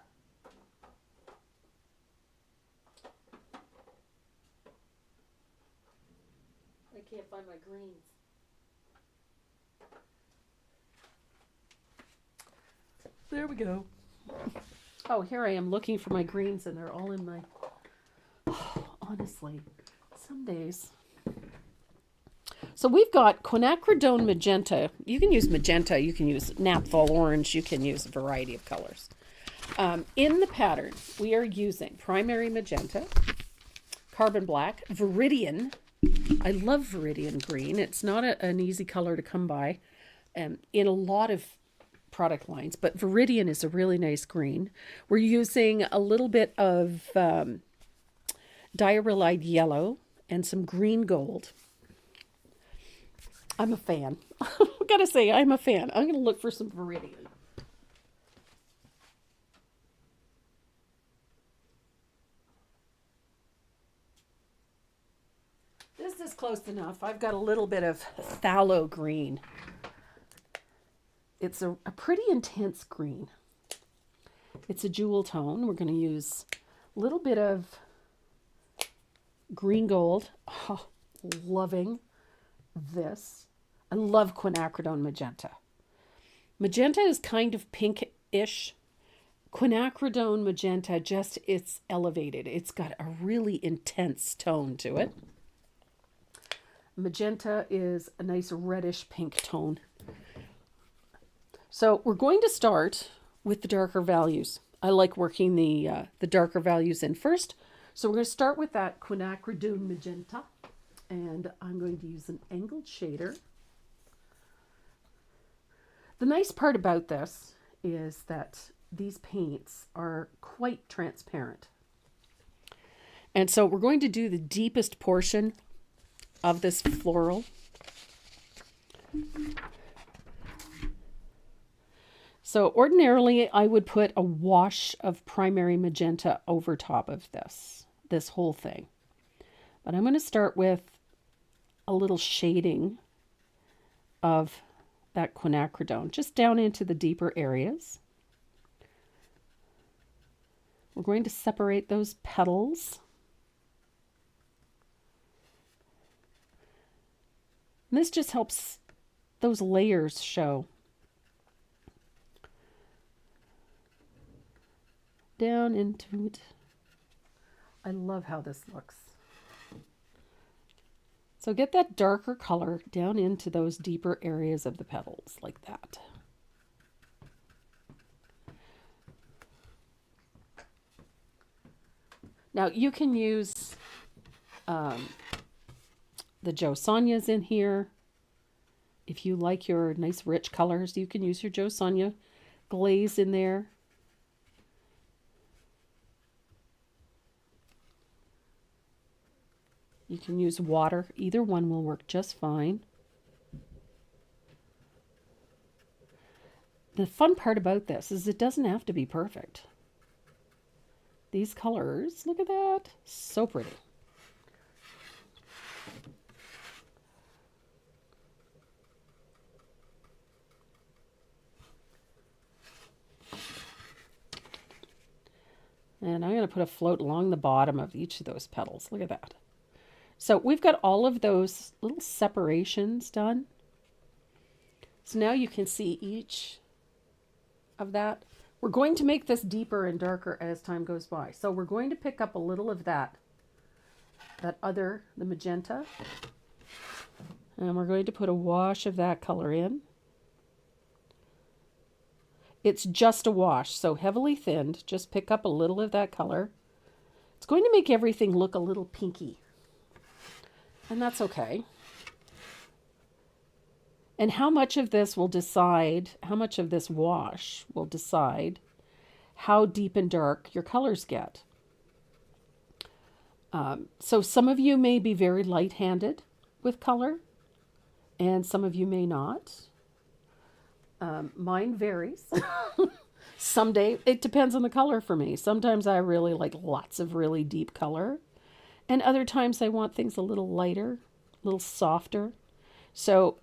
I can't find my greens. There we go. Oh, here I am looking for my greens and they're all in my... honestly, some days. So we've got quinacridone magenta. You can use magenta, you can use naphthol orange, you can use a variety of colors. In the pattern, we are using primary magenta, carbon black, viridian. I love viridian green. It's not an easy color to come by in a lot of product lines, but viridian is a really nice green. We're using a little bit of diarylide yellow and some green gold. I'm a fan. I've got to say, I'm a fan. I'm going to look for some viridian. This is close enough. I've got a little bit of phthalo green. It's a pretty intense green. It's a jewel tone. We're going to use a little bit of green gold. Oh, loving this. I love quinacridone magenta. Magenta is kind of pink-ish. Quinacridone magenta it's elevated. It's got a really intense tone to it. Magenta is a nice reddish pink tone. So we're going to start with the darker values. I like working the darker values in first. So we're going to start with that quinacridone magenta. And I'm going to use an angled shader. The nice part about this is that these paints are quite transparent. And so we're going to do the deepest portion of this floral. So ordinarily I would put a wash of primary magenta over top of this whole thing. But I'm going to start with a little shading of that quinacridone, just down into the deeper areas. We're going to separate those petals. And this just helps those layers show. Down into it. I love how this looks. So get that darker color down into those deeper areas of the petals, like that. Now you can use the Jo Sonjas in here. If you like your nice rich colors, you can use your Jo Sonja glaze in there. You can use water. Either one will work just fine. The fun part about this is it doesn't have to be perfect. These colors, look at that, so pretty. And I'm going to put a float along the bottom of each of those petals. Look at that. So we've got all of those little separations done. So now you can see each of that. We're going to make this deeper and darker as time goes by. So we're going to pick up a little of the magenta. And we're going to put a wash of that color in. It's just a wash, so heavily thinned. Just pick up a little of that color. It's going to make everything look a little pinky. And that's okay. And how much of this will decide, how much of this wash will decide how deep and dark your colors get. So some of you may be very light-handed with color, and some of you may not. Mine varies. Someday, it depends on the color for me. Sometimes I really like lots of really deep color. And other times I want things a little lighter, a little softer. So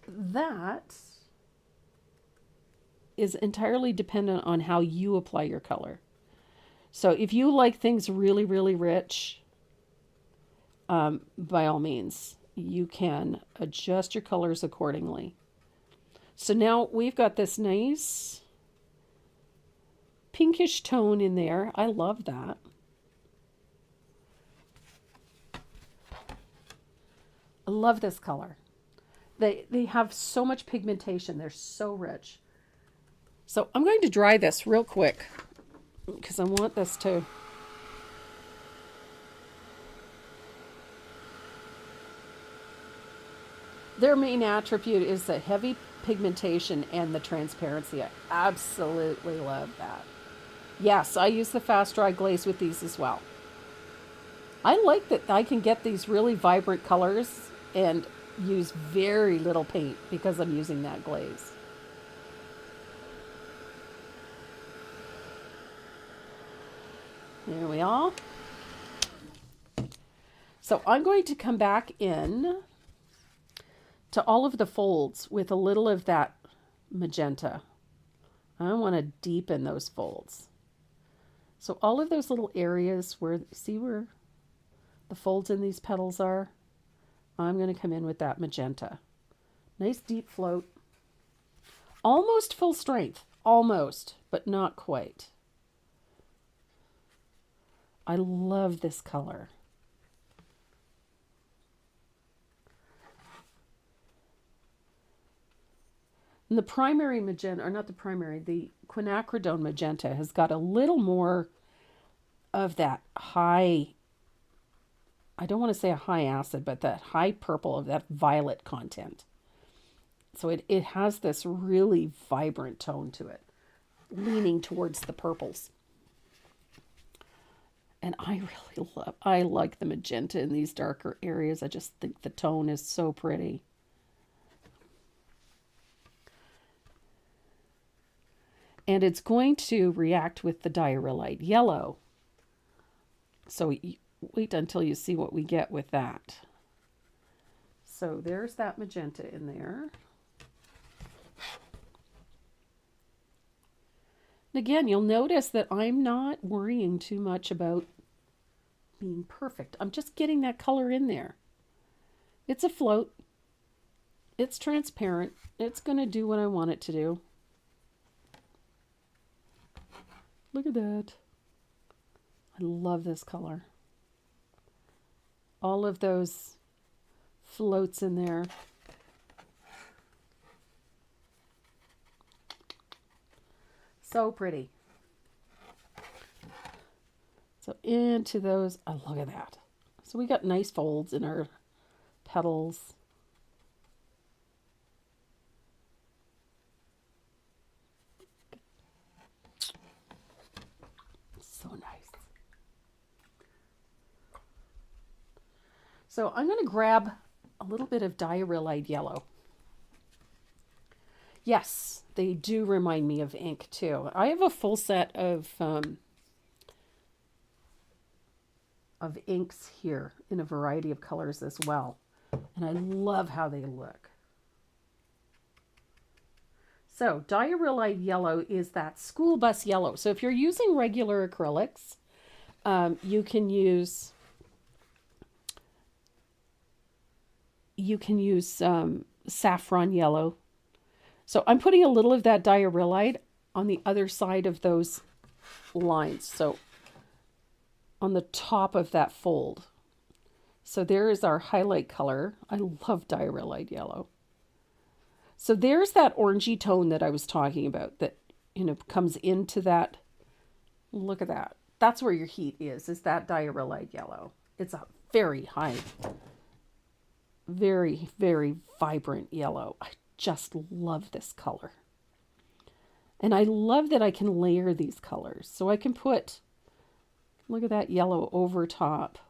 that is entirely dependent on how you apply your color. So if you like things really, really rich, by all means, you can adjust your colors accordingly. So now we've got this nice pinkish tone in there. I love that. I love this color. They have so much pigmentation. They're so rich. So I'm going to dry this real quick because I want this to... Their main attribute is the heavy pigmentation and the transparency. I absolutely love that. Yes, I use the fast dry glaze with these as well. I like that I can get these really vibrant colors and use very little paint because I'm using that glaze. There we are. So I'm going to come back in to all of the folds with a little of that magenta. I want to deepen those folds. So all of those little areas where, see where the folds in these petals are? I'm going to come in with that magenta. Nice deep float. Almost full strength. Almost, but not quite. I love this color. And the primary magenta, or not the primary, the quinacridone magenta has got a little more of that high, I don't want to say a high acid, but that high purple of that violet content. So it has this really vibrant tone to it, leaning towards the purples. And I like the magenta in these darker areas. I just think the tone is so pretty. And it's going to react with the diarrhea yellow. So wait until you see what we get with that. So there's that magenta in there. And again, you'll notice that I'm not worrying too much about being perfect. I'm just getting that color in there. It's a float. It's transparent. It's going to do what I want it to do. Look at that. I love this color. All of those floats in there. So pretty. So into those, oh, look at that. So we got nice folds in our petals. So nice. So I'm going to grab a little bit of diarrhea yellow. Yes, they do remind me of ink too. I have a full set of inks here in a variety of colors as well. And I love how they look. So diarrhea yellow is that school bus yellow. So if you're using regular acrylics, you can use saffron yellow. So I'm putting a little of that diarrhea on the other side of those lines. So on the top of that fold. So there is our highlight color. I love diarrhea yellow. So there's that orangey tone that I was talking about that, comes into that. Look at that. That's where your heat is that diarrhea yellow. It's a very high, very, very vibrant yellow. I just love this color. And I love that I can layer these colors. So I can put, look at that yellow over top.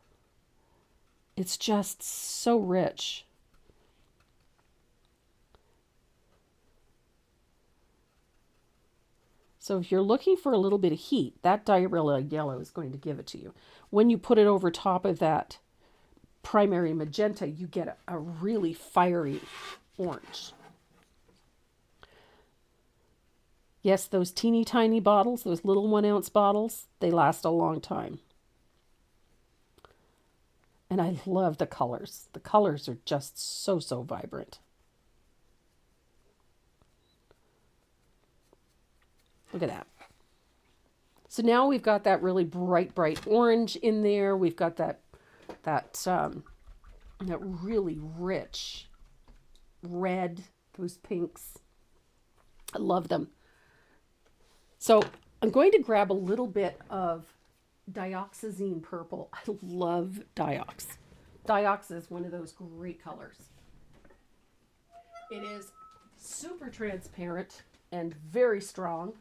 It's just so rich. So if you're looking for a little bit of heat, that diarrhea yellow is going to give it to you. When you put it over top of that primary magenta, you get a really fiery orange. Yes, those teeny tiny bottles, those little 1 ounce bottles, they last a long time. And I love the colors. The colors are just so, so vibrant. Look at that. So now we've got that really bright, bright orange in there. We've got that really rich red, those pinks. I love them. So I'm going to grab a little bit of dioxazine purple. I love diox. Diox is one of those great colors. It is super transparent and very strong.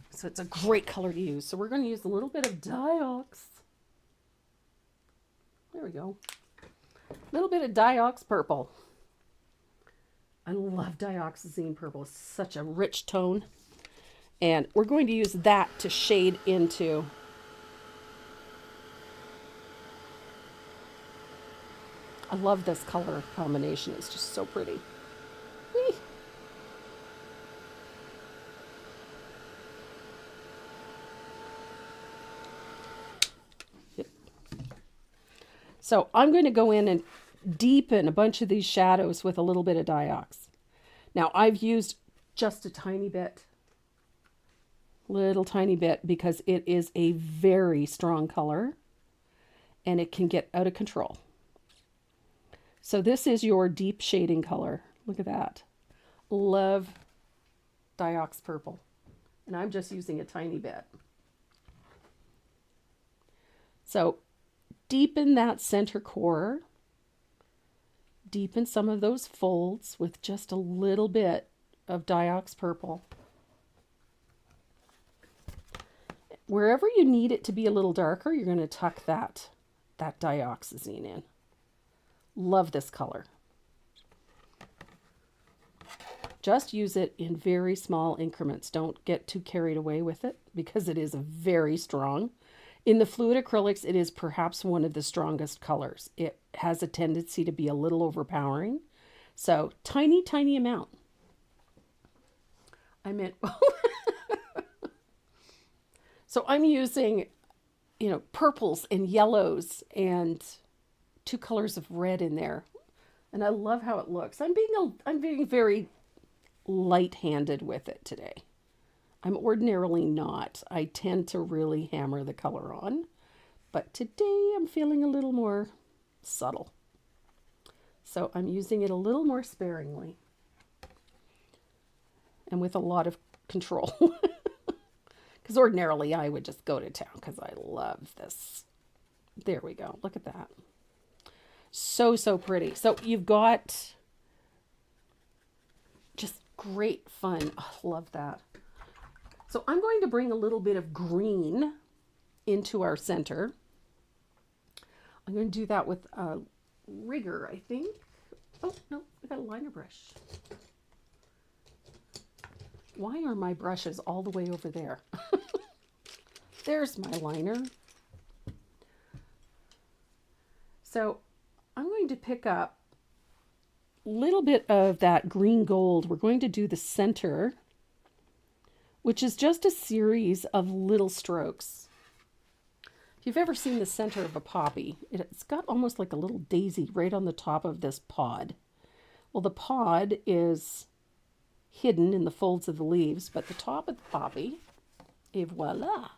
So it's a great color to use. So we're going to use a little bit of diox. There we go. A little bit of diox purple. I love dioxazine purple. It's such a rich tone. And we're going to use that to shade into I love this color combination. It's just so pretty. Whee! Yep. So I'm going to go in and deepen a bunch of these shadows with a little bit of diox. Now I've used just a tiny bit, little tiny bit, because it is a very strong color and it can get out of control. So this is your deep shading color. Look at that. Love diox purple. And I'm just using a tiny bit. So deepen that center core. Deepen some of those folds with just a little bit of diox purple. Wherever you need it to be a little darker, you're going to tuck that dioxazine in. Love this color. Just use it in very small increments. Don't get too carried away with it because it is very strong. In the fluid acrylics, it is perhaps one of the strongest colors. It has a tendency to be a little overpowering. So tiny, tiny amount. I meant, so I'm using, purples and yellows and 2 colors of red in there. And I love how it looks. I'm being very light-handed with it today. I'm ordinarily not. I tend to really hammer the color on. But today I'm feeling a little more subtle. So I'm using it a little more sparingly. And with a lot of control. Because ordinarily I would just go to town because I love this. There we go. Look at that. So, so pretty. So you've got just great fun. Oh, love that. So I'm going to bring a little bit of green into our center. I'm going to do that with a rigger, I think. Oh, no, I got a liner brush. Why are my brushes all the way over there? There's my liner. So I'm going to pick up a little bit of that green gold. We're going to do the center, which is just a series of little strokes. If you've ever seen the center of a poppy, it's got almost like a little daisy right on the top of this pod. Well, the pod is hidden in the folds of the leaves, but the top of the poppy, et voila.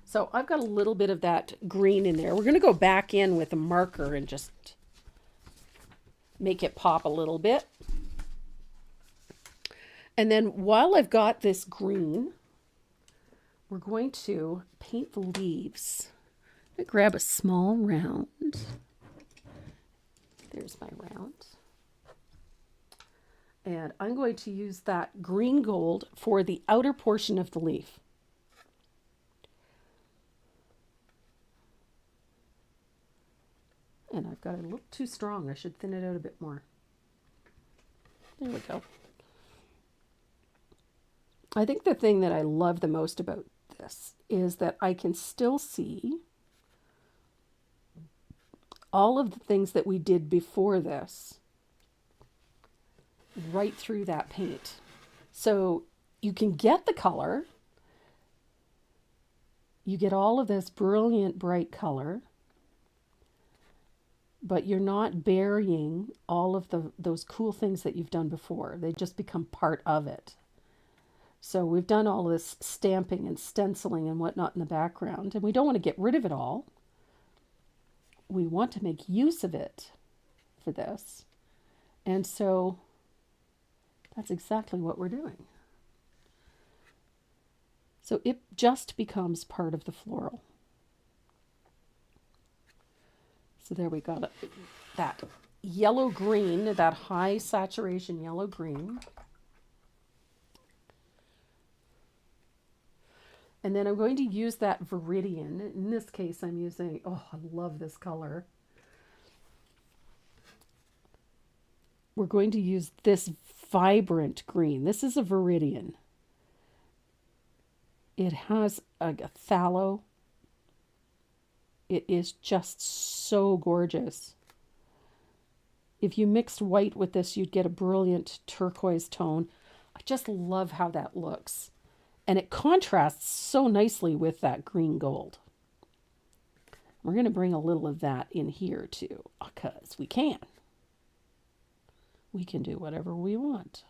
So I've got a little bit of that green in there. We're going to go back in with a marker and just make it pop a little bit. And then while I've got this green, we're going to paint the leaves. I'm going to grab a small round. There's my round. And I'm going to use that green gold for the outer portion of the leaf. And I've got it a little too strong. I should thin it out a bit more. There we go. I think the thing that I love the most about this is that I can still see all of the things that we did before this right through that paint. So you can get the color. You get all of this brilliant, bright color, but you're not burying all of those cool things that you've done before. They just become part of it. So we've done all this stamping and stenciling and whatnot in the background, and we don't want to get rid of it all. We want to make use of it for this. And so that's exactly what we're doing. So it just becomes part of the floral. So there we got it. That yellow green, that high saturation yellow green. And then I'm going to use that Viridian. In this case, I'm using, oh, I love this color. We're going to use this vibrant green. This is a Viridian. It has a phthalo. It is just so gorgeous. If you mixed white with this, you'd get a brilliant turquoise tone. I just love how that looks. And it contrasts so nicely with that green gold. We're going to bring a little of that in here too, because we can. We can do whatever we want.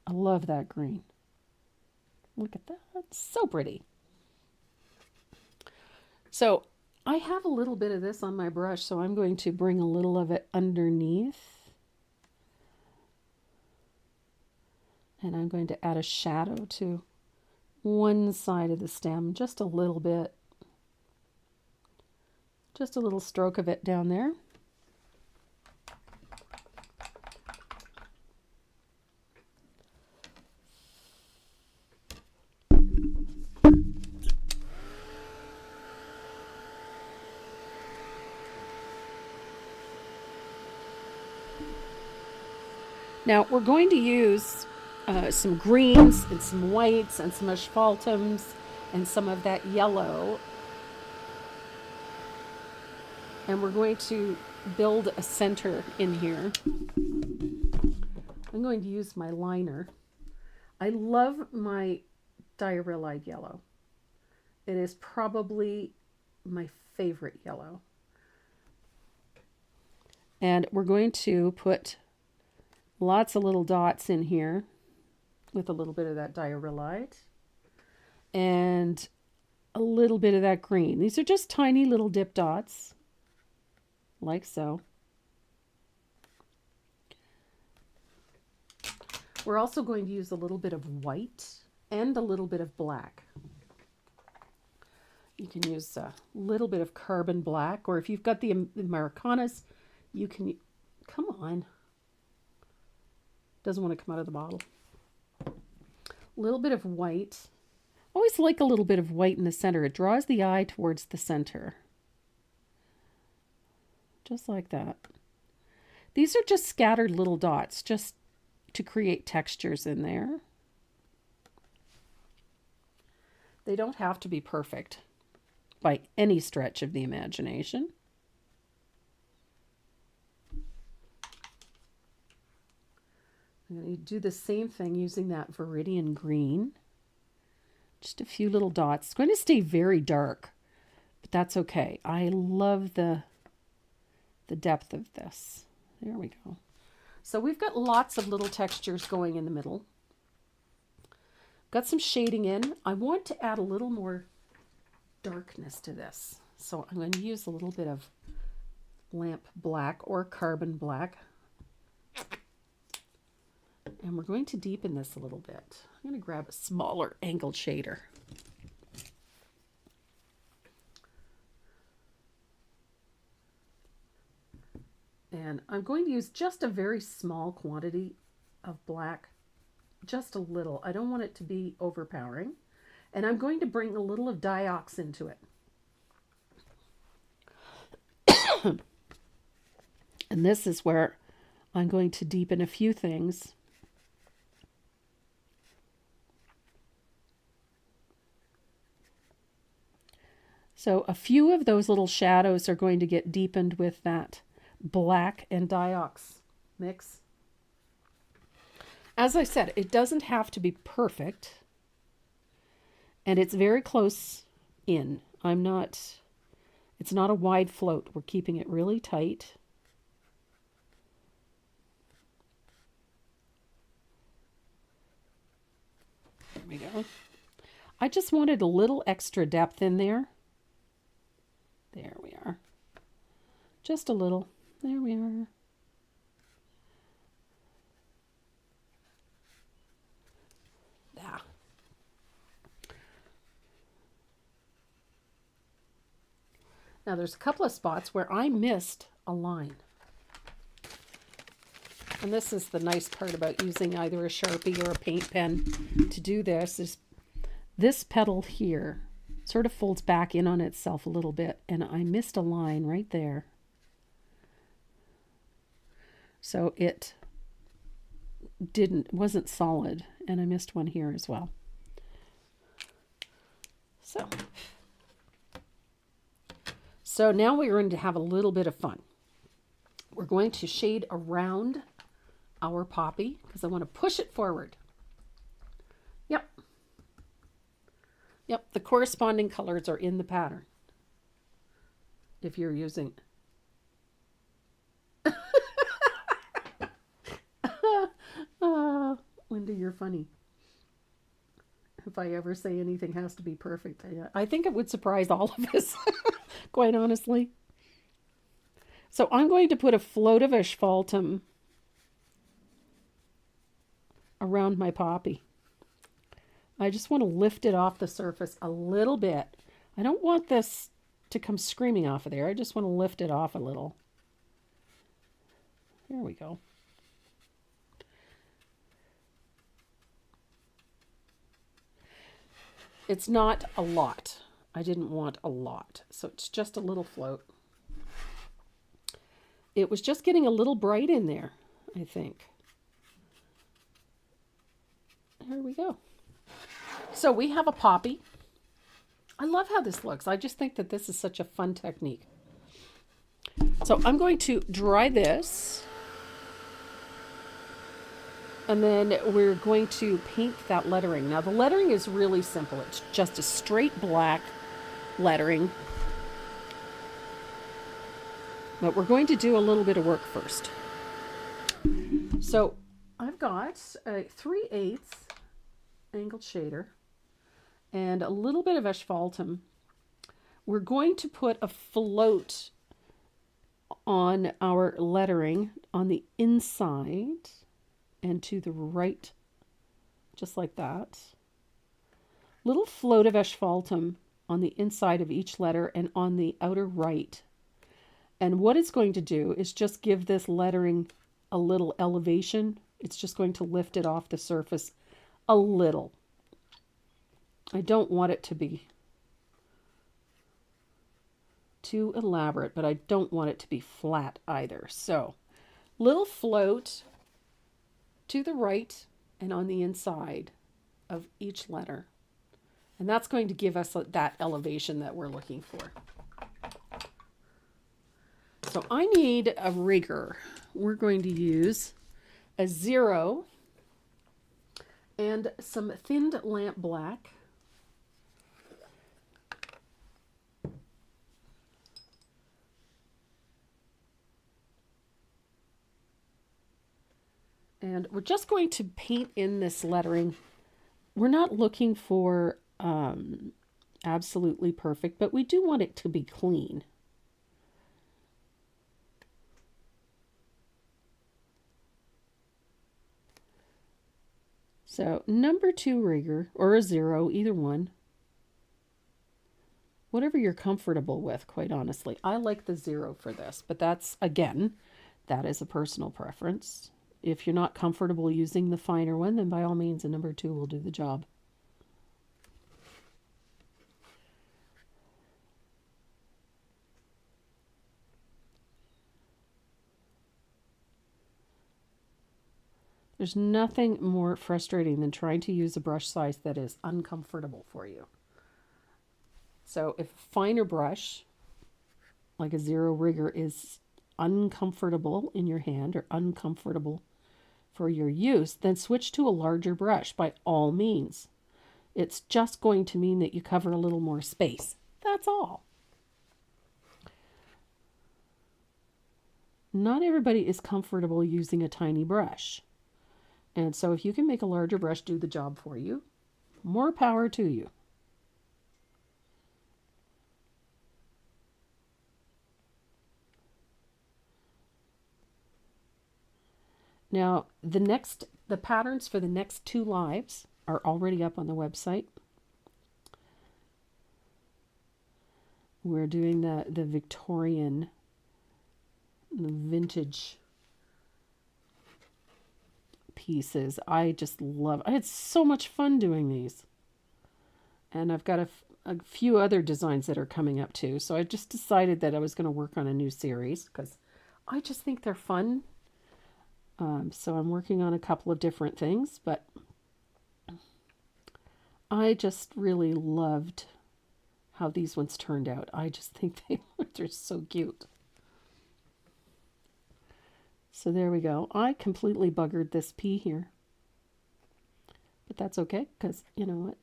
I love that green. Look at that. It's so pretty. So I have a little bit of this on my brush, so I'm going to bring a little of it underneath. And I'm going to add a shadow to one side of the stem, just a little bit. Just a little stroke of it down there. Now we're going to use some greens and some whites and some asphaltums and some of that yellow. And we're going to build a center in here. I'm going to use my liner. I love my diarrhea yellow. It is probably my favorite yellow. And we're going to put lots of little dots in here with a little bit of that diarrhea and a little bit of that green. These are just tiny little dip dots, like so. We're also going to use a little bit of white and a little bit of black. You can use a little bit of carbon black, or if you've got the Americanas, you can, come on. Doesn't want to come out of the bottle. A little bit of white. Always like a little bit of white in the center. It draws the eye towards the center. Just like that. These are just scattered little dots, just to create textures in there. They don't have to be perfect by any stretch of the imagination. I'm going to do the same thing using that Viridian green. Just a few little dots. It's going to stay very dark, but that's okay. I love the depth of this. There we go. So we've got lots of little textures going in the middle. Got some shading in. I want to add a little more darkness to this. So I'm going to use a little bit of lamp black or carbon black. And we're going to deepen this a little bit. I'm going to grab a smaller angled shader. And I'm going to use just a very small quantity of black, just a little. I don't want it to be overpowering. And I'm going to bring a little of diox into it. And this is where I'm going to deepen a few things. So a few of those little shadows are going to get deepened with that black and diox mix. As I said, it doesn't have to be perfect. And it's very close in. It's not a wide float. We're keeping it really tight. There we go. I just wanted a little extra depth in there. There we are. Just a little. There we are. Ah. Now there's a couple of spots where I missed a line. And this is the nice part about using either a Sharpie or a paint pen to do this, is this petal here sort of folds back in on itself a little bit, and I missed a line right there. So it wasn't solid, and I missed one here as well. So now we're going to have a little bit of fun. We're going to shade around our poppy because I want to push it forward. Yep. Yep, the corresponding colors are in the pattern. If you're using... Linda, you're funny. If I ever say anything has to be perfect, I think it would surprise all of us, quite honestly. So I'm going to put a float of asphaltum around my poppy. I just want to lift it off the surface a little bit. I don't want this to come screaming off of there. I just want to lift it off a little. There we go. It's not a lot. I didn't want a lot. So it's just a little float. It was just getting a little bright in there, I think. There we go. So we have a poppy. I love how this looks. I just think that this is such a fun technique. So I'm going to dry this. And then we're going to paint that lettering. Now the lettering is really simple. It's just a straight black lettering. But we're going to do a little bit of work first. So I've got a 3/8 angled shader and a little bit of asphaltum. We're going to put a float on our lettering on the inside and to the right, just like that. Little float of asphaltum on the inside of each letter and on the outer right. And what it's going to do is just give this lettering a little elevation. It's just going to lift it off the surface a little. I don't want it to be too elaborate, but I don't want it to be flat either. So, little float to the right and on the inside of each letter. And that's going to give us that elevation that we're looking for. So I need a rigger. We're going to use a 0 and some thinned lamp black. And we're just going to paint in this lettering. We're not looking for absolutely perfect, but we do want it to be clean. So number 2 rigger or a 0, either one. Whatever you're comfortable with, quite honestly. I like the 0 for this, but that's, again, that is a personal preference. If you're not comfortable using the finer one, then by all means, a number 2 will do the job. There's nothing more frustrating than trying to use a brush size that is uncomfortable for you. So if a finer brush, like a zero rigger, is uncomfortable in your hand or uncomfortable for your use, then switch to a larger brush by all means. It's just going to mean that you cover a little more space. That's all. Not everybody is comfortable using a tiny brush. And so if you can make a larger brush do the job for you, more power to you. Now, the patterns for the next 2 lives are already up on the website. We're doing the Victorian, the vintage pieces. I just love, I had so much fun doing these. And I've got a few other designs that are coming up too. So I just decided that I was going to work on a new series because I just think they're fun. So I'm working on a couple of different things, but I just really loved how these ones turned out. I just think they're so cute. So there we go. I completely buggered this P here, but that's okay because you know what?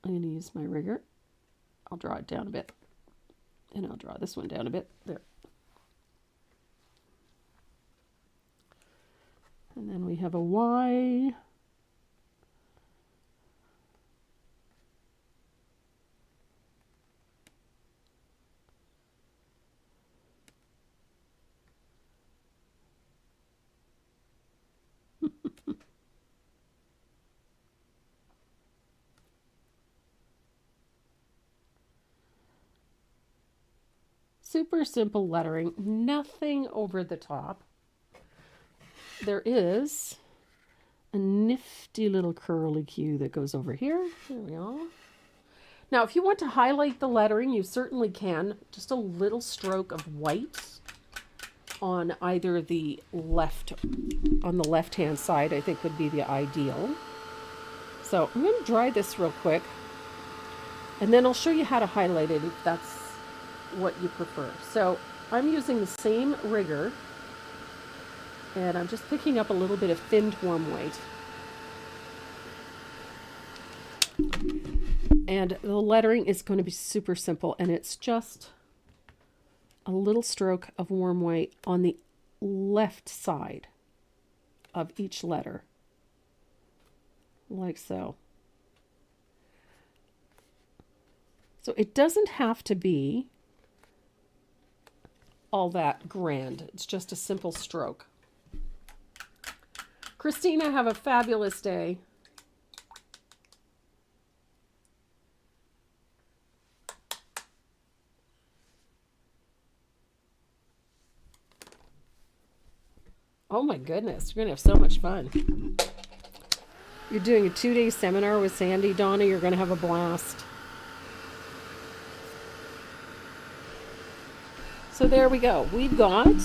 I'm going to use my rigger. I'll draw it down a bit, and I'll draw this one down a bit. There. And then we have a Y. Super simple lettering, nothing over the top. There is a nifty little curly Q that goes over here. There we are. Now, if you want to highlight the lettering, you certainly can. Just a little stroke of white on either the left-hand side, I think would be the ideal. So I'm going to dry this real quick, and then I'll show you how to highlight it if that's what you prefer. So I'm using the same rigger, and I'm just picking up a little bit of thinned warm white. And the lettering is going to be super simple, and it's just a little stroke of warm white on the left side of each letter, like so. So it doesn't have to be all that grand. It's just a simple stroke. Christina, have a fabulous day. Oh my goodness, you're going to have so much fun. You're doing a 2-day seminar with Sandy, Donna. You're going to have a blast. So there we go. We've got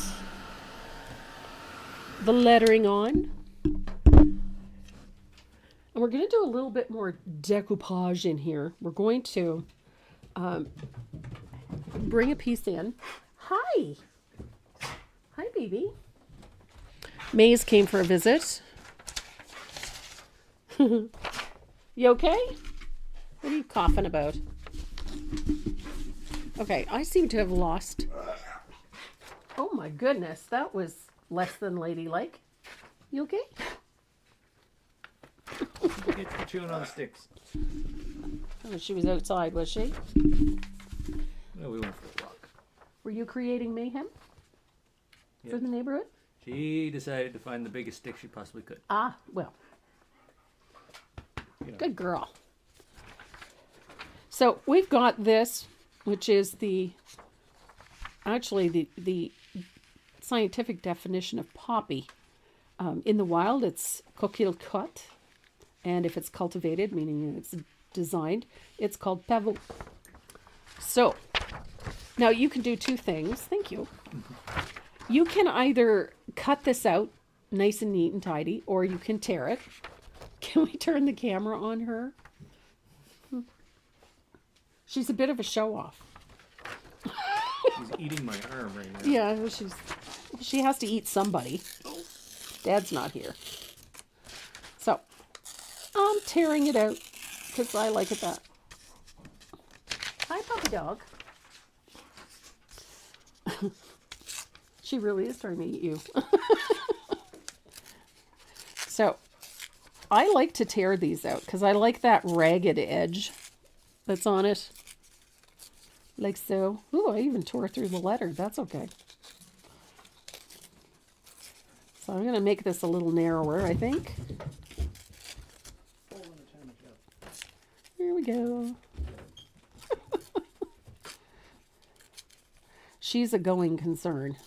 the lettering on. And we're going to do a little bit more decoupage in here. We're going to bring a piece in. Hi. Hi, baby. Maze came for a visit. You okay? What are you coughing about? Okay, I seem to have lost. Oh my goodness, that was less than ladylike. You okay? It's chewing on sticks. Oh, she was outside, was she? No, we went for a walk. Were you creating mayhem for the neighborhood? She decided to find the biggest stick she possibly could. Ah, well. You know. Good girl. So we've got this, which is actually the scientific definition of poppy. In the wild, it's coquille-cote, and if it's cultivated, meaning it's designed, it's called pavot. So now you can do 2 things. Thank you. You can either cut this out nice and neat and tidy, or you can tear it. Can we turn the camera on her? She's a bit of a show-off. She's eating my arm right now. Yeah, she has to eat somebody. Dad's not here. So, I'm tearing it out because I like it that. Hi, puppy dog. She really is trying to eat you. So, I like to tear these out because I like that ragged edge that's on it. Like so. Ooh, I even tore through the letter. That's okay. So I'm going to make this a little narrower, I think. Here we go. She's a going concern.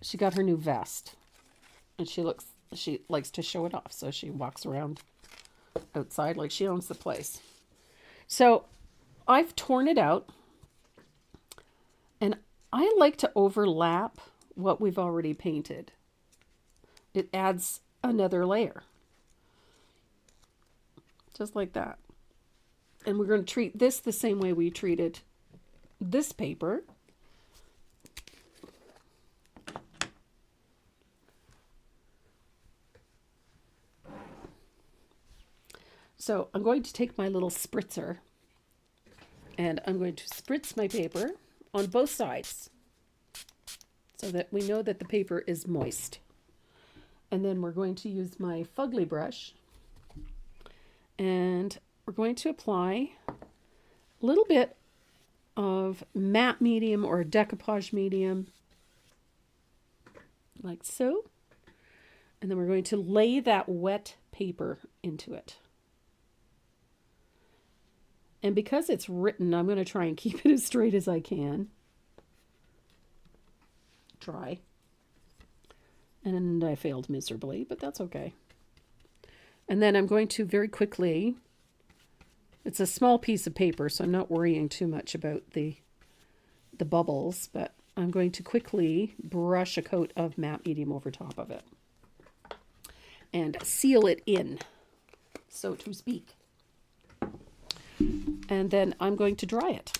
She got her new vest. And she likes to show it off. So she walks around outside like she owns the place. So I've torn it out. And I like to overlap what we've already painted. It adds another layer. Just like that. And we're going to treat this the same way we treated this paper. So I'm going to take my little spritzer and I'm going to spritz my paper on both sides so that we know that the paper is moist. And then we're going to use my fugly brush and we're going to apply a little bit of matte medium or decoupage medium like so. And then we're going to lay that wet paper into it. And because it's written, I'm going to try and keep it as straight as I can. Try. And I failed miserably, but that's okay. And then I'm going to very quickly, it's a small piece of paper, so I'm not worrying too much about the bubbles, but I'm going to quickly brush a coat of matte medium over top of it. And seal it in, so to speak. And then I'm going to dry it.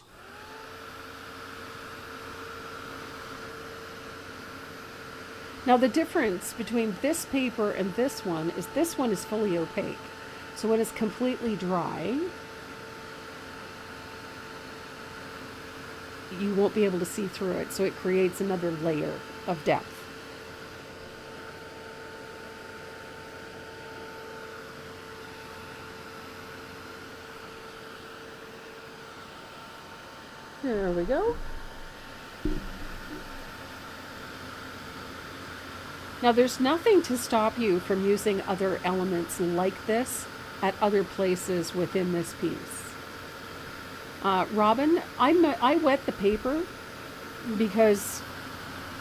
Now the difference between this paper and this one is fully opaque. So when it's completely dry, you won't be able to see through it. So it creates another layer of depth. There we go. Now there's nothing to stop you from using other elements like this at other places within this piece. Robin, I wet the paper because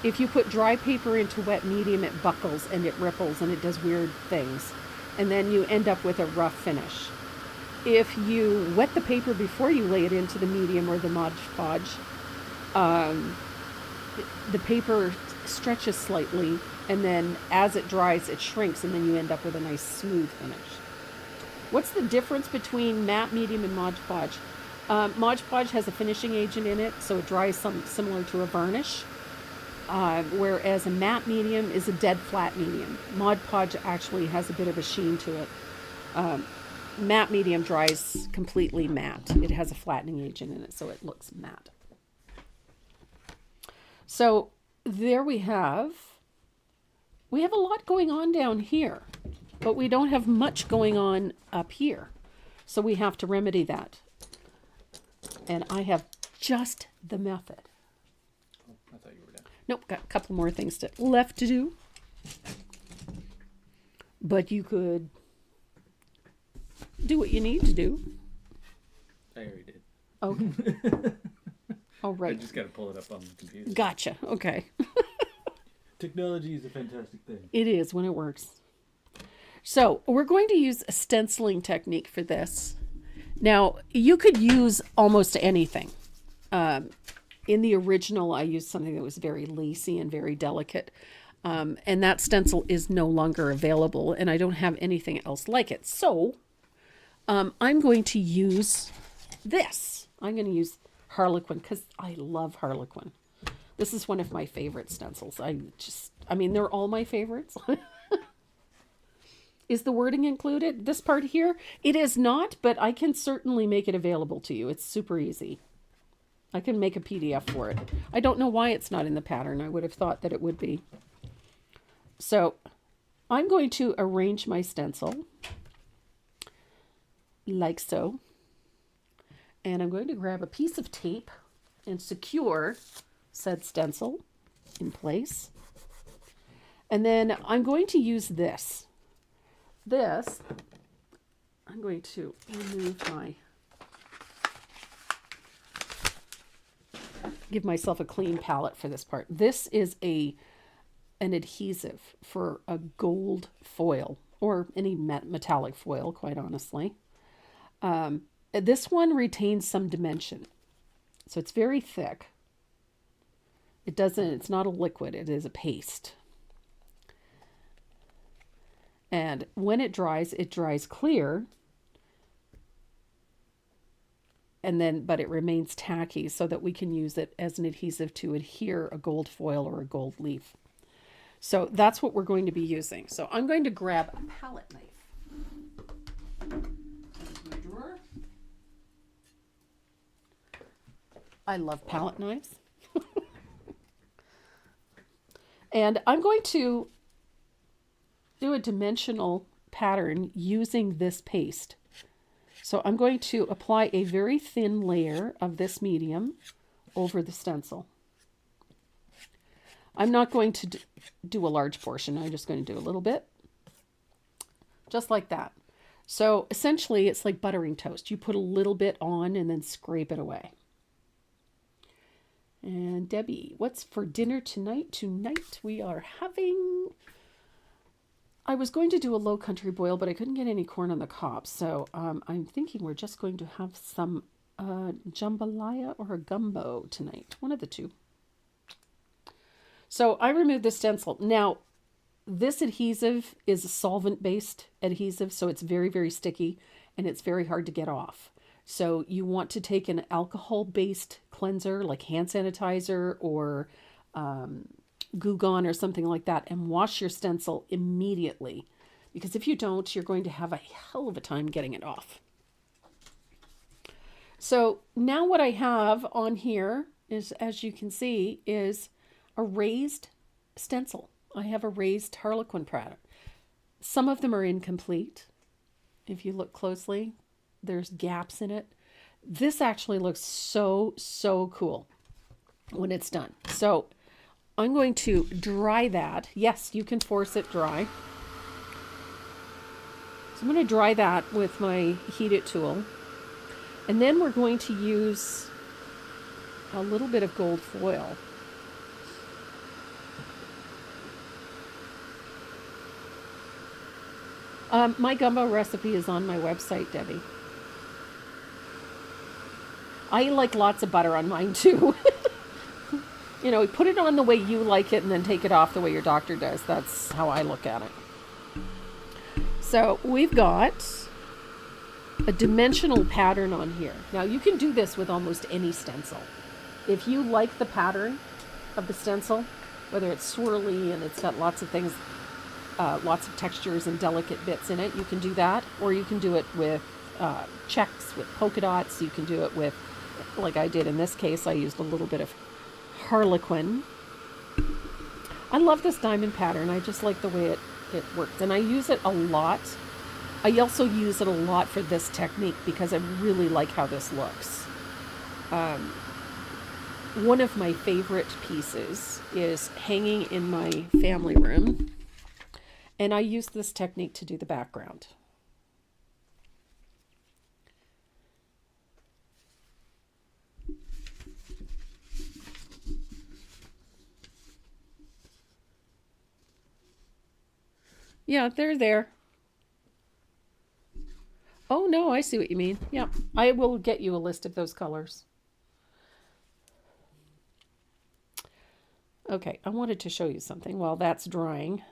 if you put dry paper into wet medium, it buckles and it ripples and it does weird things. And then you end up with a rough finish. If you wet the paper before you lay it into the medium or the Mod Podge, the paper stretches slightly, and then as it dries, it shrinks, and then you end up with a nice smooth finish. What's the difference between matte medium and Mod Podge? Mod Podge has a finishing agent in it, so it dries similar to a varnish, whereas a matte medium is a dead flat medium. Mod Podge actually has a bit of a sheen to it. Matte medium dries completely matte. It has a flattening agent in it, so it looks matte. So there we have a lot going on down here, but we don't have much going on up here. So we have to remedy that. And I have just the method. Oh, I thought you were done. Nope, got a couple more things left to do. But you could do what you need to do. I already did. Okay. Oh, right. I just got to pull it up on the computer. Gotcha. Okay. Technology is a fantastic thing. It is when it works. So we're going to use a stenciling technique for this. Now, you could use almost anything. In the original, I used something that was very lacy and very delicate. And that stencil is no longer available, and I don't have anything else like it. So I'm going to use This, I'm going to use Harlequin because I love Harlequin. This is one of my favorite stencils. I mean, they're all my favorites. Is the wording included? This part here? It is not, but I can certainly make it available to you. It's super easy. I can make a PDF for it. I don't know why it's not in the pattern. I would have thought that it would be. So I'm going to arrange my stencil like so. And I'm going to grab a piece of tape and secure said stencil in place. And then I'm going to use this. I'm going to remove give myself a clean palette for this part. This is an adhesive for a gold foil or any metallic foil, quite honestly. This one retains some dimension. So it's very thick. It's not a liquid, it is a paste. And when it dries clear. And then, but it remains tacky so that we can use it as an adhesive to adhere a gold foil or a gold leaf. So that's what we're going to be using. So I'm going to grab a palette knife. My drawer. I love palette knives. And I'm going to do a dimensional pattern using this paste. So I'm going to apply a very thin layer of this medium over the stencil. I'm not going to do a large portion. I'm just going to do a little bit. Just like that. So essentially it's like buttering toast. You put a little bit on and then scrape it away. And Debbie, what's for dinner tonight? Tonight we are having... I was going to do a low country boil, but I couldn't get any corn on the cob. So I'm thinking we're just going to have some jambalaya or a gumbo tonight. One of the two. So I removed the stencil. Now, this adhesive is a solvent-based adhesive, so it's very, very sticky, and it's very hard to get off. So you want to take an alcohol-based cleanser, like hand sanitizer or... Goo Gone or something like that, and wash your stencil immediately, because if you don't, you're going to have a hell of a time getting it off. So now what I have on here is, as you can see, is a raised stencil. I have a raised Harlequin pattern. Some of them are incomplete. If you look closely, there's gaps in it. This actually looks so cool when it's done. So I'm going to dry that. Yes, you can force it dry. So I'm going to dry that with my heat it tool. And then we're going to use a little bit of gold foil. My gumbo recipe is on my website, Debbie. I like lots of butter on mine too. You know, put it on the way you like it and then take it off the way your doctor does. That's how I look at it. So we've got a dimensional pattern on here. Now you can do this with almost any stencil. If you like the pattern of the stencil, whether it's swirly and it's got lots of things, lots of textures and delicate bits in it, you can do that. Or you can do it with checks, with polka dots. You can do it with, like I did in this case, I used a little bit of Harlequin. I love this diamond pattern. I just like the way it works, and I use it a lot. I also use it a lot for this technique because I really like how this looks. One of my favorite pieces is hanging in my family room, and I use this technique to do the background. Yeah, they're there. Oh, no, I see what you mean. Yeah, I will get you a list of those colors. Okay, I wanted to show you something while that's drying.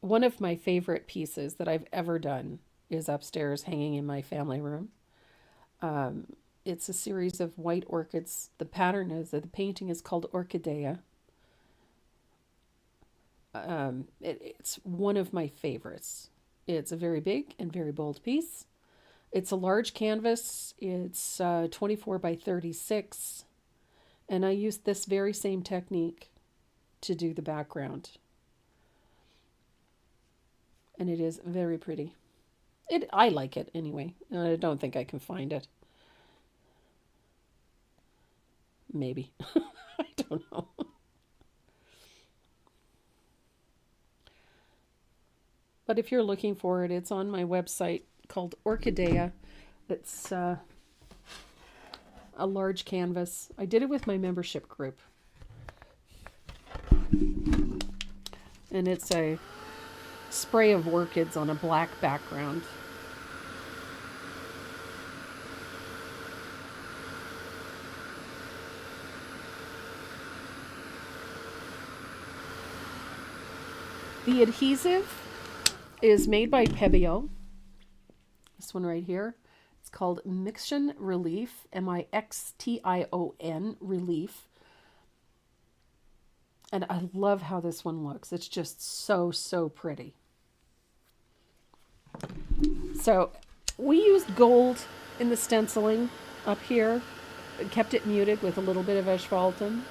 one of my favorite pieces that I've ever done is upstairs hanging in my family room. It's a series of white orchids. The pattern is that the painting is called Orchidea. It's one of my favorites. It's a very big and very bold piece. It's a large canvas. It's 24 by 36. And I used this very same technique to do the background. And it is very pretty. I like it anyway. I don't think I can find it. Maybe. I don't know. But if you're looking for it, it's on my website called Orchidea. It's a large canvas. I did it with my membership group. And it's a spray of orchids on a black background. The adhesive is made by Pebeo. This one right here. It's called Mixtion Relief, Mixtion Relief. And I love how this one looks. It's just so, so pretty. So we used gold in the stenciling up here. Kept it muted with a little bit of asphaltum.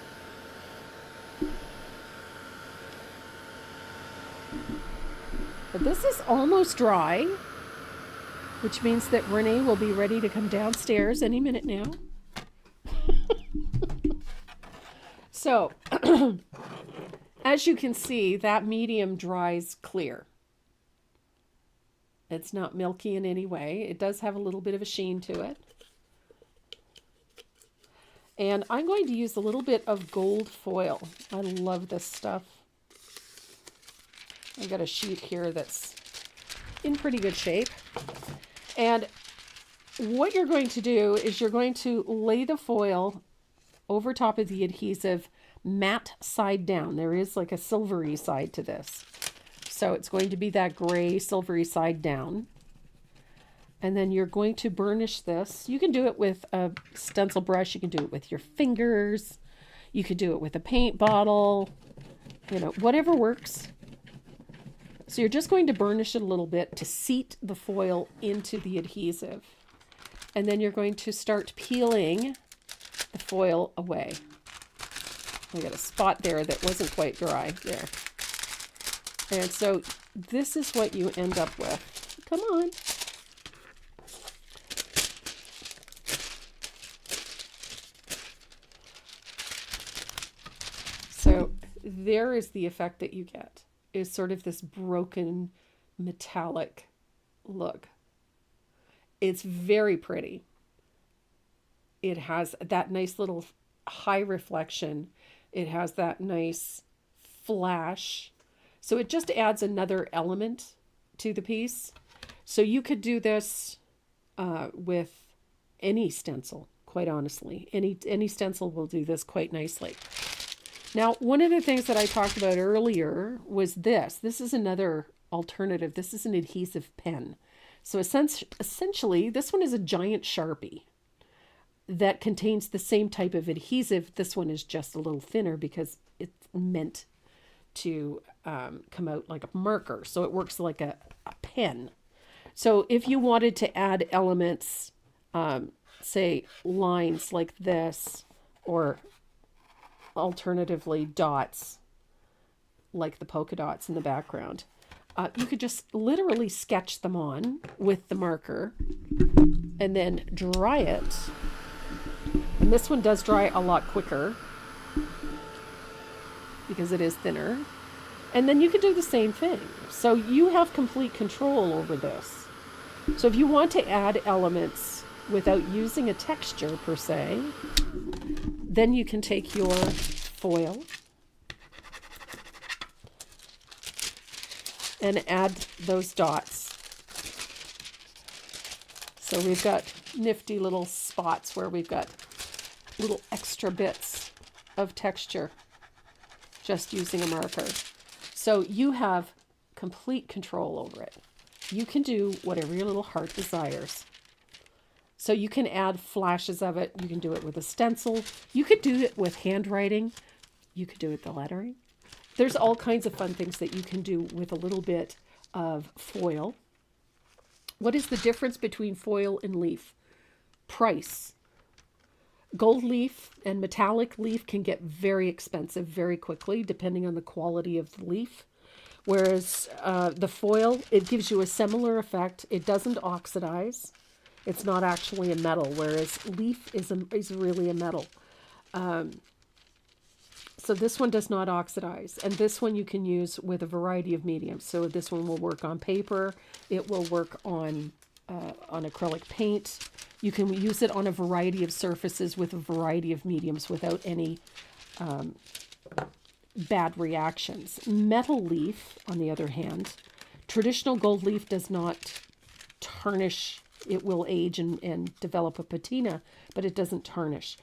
But this is almost dry, which means that Renee will be ready to come downstairs any minute now. So, as you can see, that medium dries clear. It's not milky in any way. It does have a little bit of a sheen to it. And I'm going to use a little bit of gold foil. I love this stuff. I've got a sheet here that's in pretty good shape. And what you're going to do is you're going to lay the foil over top of the adhesive matte side down. There is like a silvery side to this. So it's going to be that gray silvery side down. And then you're going to burnish this. You can do it with a stencil brush. You can do it with your fingers. You could do it with a paint bottle. You know, whatever works. So you're just going to burnish it a little bit to seat the foil into the adhesive. And then you're going to start peeling the foil away. I got a spot there that wasn't quite dry there. And so this is what you end up with. Come on. So there is the effect that you get. Is sort of this broken metallic look. It's very pretty. It has that nice little high reflection. It has that nice flash. So it just adds another element to the piece. So you could do this with any stencil, quite honestly. Any stencil will do this quite nicely. Now, one of the things that I talked about earlier was this. This is another alternative. This is an adhesive pen. So essentially, this one is a giant Sharpie that contains the same type of adhesive. This one is just a little thinner because it's meant to come out like a marker. So it works like a pen. So if you wanted to add elements, say lines like this, or alternatively dots like the polka dots in the background, you could just literally sketch them on with the marker and then dry it. And this one does dry a lot quicker because it is thinner. And then you could do the same thing. So you have complete control over this. So if you want to add elements without using a texture per se, then you can take your foil and add those dots. So we've got nifty little spots where we've got little extra bits of texture just using a marker. So you have complete control over it. You can do whatever your little heart desires. So you can add flashes of it. You can do it with a stencil. You could do it with handwriting. You could do it with the lettering. There's all kinds of fun things that you can do with a little bit of foil. What is the difference between foil and leaf? Price. Gold leaf and metallic leaf can get very expensive very quickly, depending on the quality of the leaf. Whereas the foil, it gives you a similar effect. It doesn't oxidize. It's not actually a metal, whereas leaf is really a metal. So this one does not oxidize. And this one you can use with a variety of mediums. So this one will work on paper. It will work on acrylic paint. You can use it on a variety of surfaces with a variety of mediums without any bad reactions. Metal leaf, on the other hand, traditional gold leaf does not tarnish. It will age and develop a patina, but it doesn't tarnish.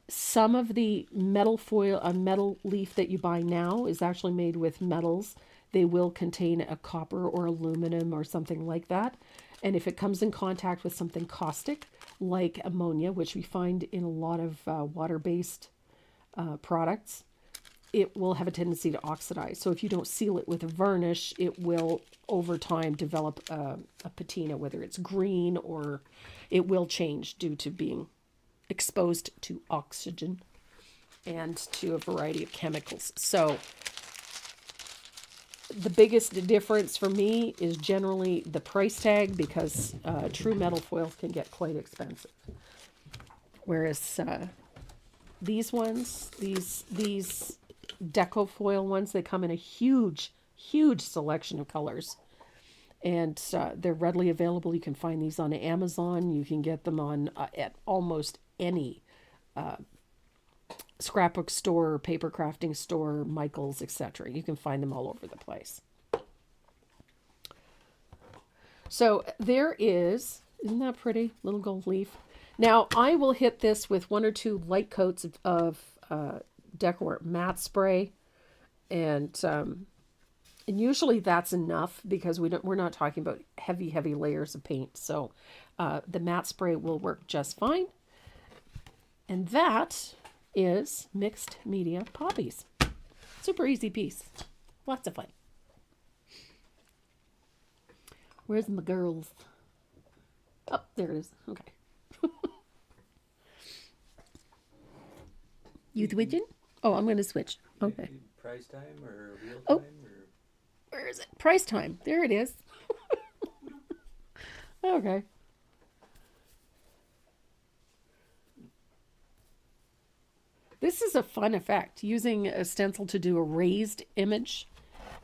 Some of the metal foil, a metal leaf that you buy now is actually made with metals. They will contain a copper or aluminum or something like that. And if it comes in contact with something caustic, like ammonia, which we find in a lot of water-based products, it will have a tendency to oxidize. So if you don't seal it with a varnish, it will, over time, develop a patina, whether it's green or it will change due to being exposed to oxygen and to a variety of chemicals. So the biggest difference for me is generally the price tag, because true metal foils can get quite expensive. Whereas these ones, these deco foil ones, they come in a huge selection of colors. And they're readily available. You can find these on Amazon. You can get them on at almost any scrapbook store, paper crafting store, Michael's, etc. You can find them all over the place. So there is, isn't that pretty? Little gold leaf. Now I will hit this with 1 or 2 light coats of Decor matte spray, and usually that's enough, because we're not talking about heavy layers of paint. So the matte spray will work just fine. And that is Mixed Media Poppies. Super easy piece. Lots of fun. Where's my girls? Oh, there it is. Okay. You switching? Oh, I'm going to switch. Okay. Price time or real time? Oh. Where is it? Price time. There it is. Okay. This is a fun effect, using a stencil to do a raised image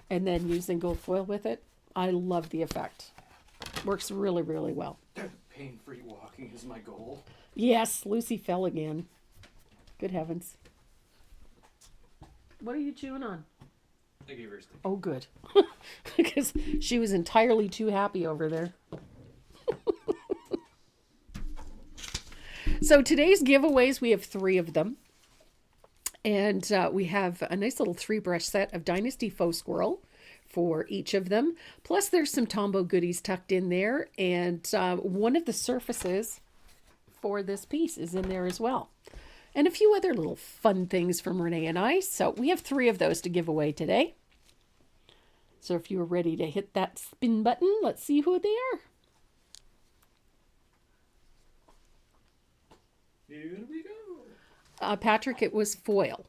and then using gold foil with it. I love the effect. Works really, really well. Pain-free walking is my goal. Yes, Lucy fell again. Good heavens. What are you chewing on? I gave her a stick. Oh, good. Because she was entirely too happy over there. So today's giveaways, we have 3 of them. And we have a nice little 3-brush set of Dynasty Faux Squirrel for each of them. Plus there's some Tombow goodies tucked in there. And one of the surfaces for this piece is in there as well. And a few other little fun things from Renee and I. So we have 3 of those to give away today. So if you're ready to hit that spin button, let's see who they are. Here we go. Patrick, it was foil.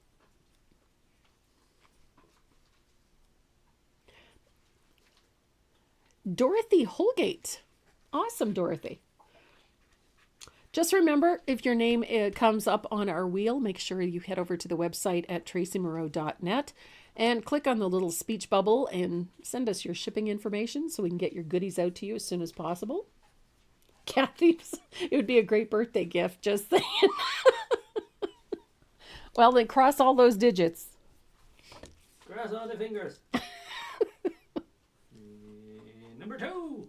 Dorothy Holgate. Awesome, Dorothy. Just remember, if your name comes up on our wheel, make sure you head over to the website at tracymoreau.net and click on the little speech bubble and send us your shipping information so we can get your goodies out to you as soon as possible. Kathy, it would be a great birthday gift, just saying. Well, then cross all those digits. Cross all the fingers. Number 2.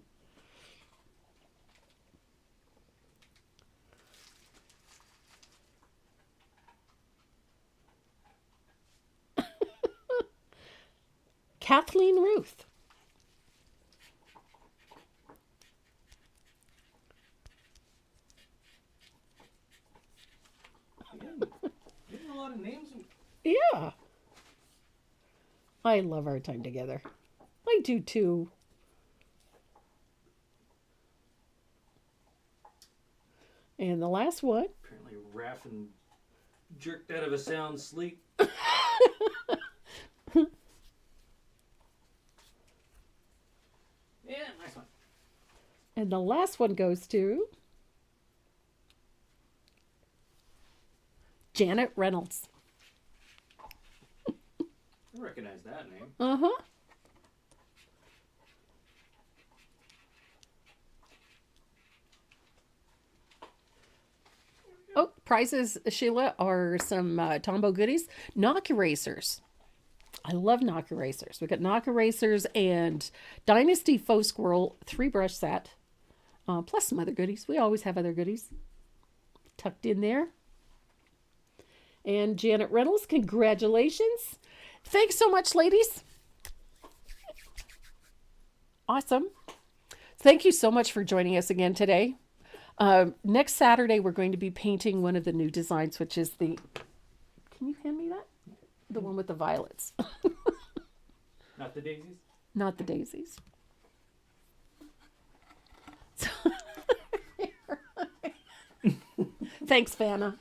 Kathleen Ruth. I love our time together. I do too. And the last one. Apparently Raffin jerked out of a sound sleep. Yeah, nice one. And the last one goes to Janet Reynolds. I recognize that name. Uh-huh. Oh, prizes, Sheila, are some Tombow goodies. Knock erasers. I love knock erasers. We got knock erasers and Dynasty Faux Squirrel 3-brush set. Plus some other goodies. We always have other goodies tucked in there. And Janet Reynolds, congratulations. Thanks so much, ladies. Awesome. Thank you so much for joining us again today. Next Saturday, we're going to be painting one of the new designs, which is the... Can you hand me that? The one with the violets. Not the daisies? Not the daisies. Thanks, Vanna.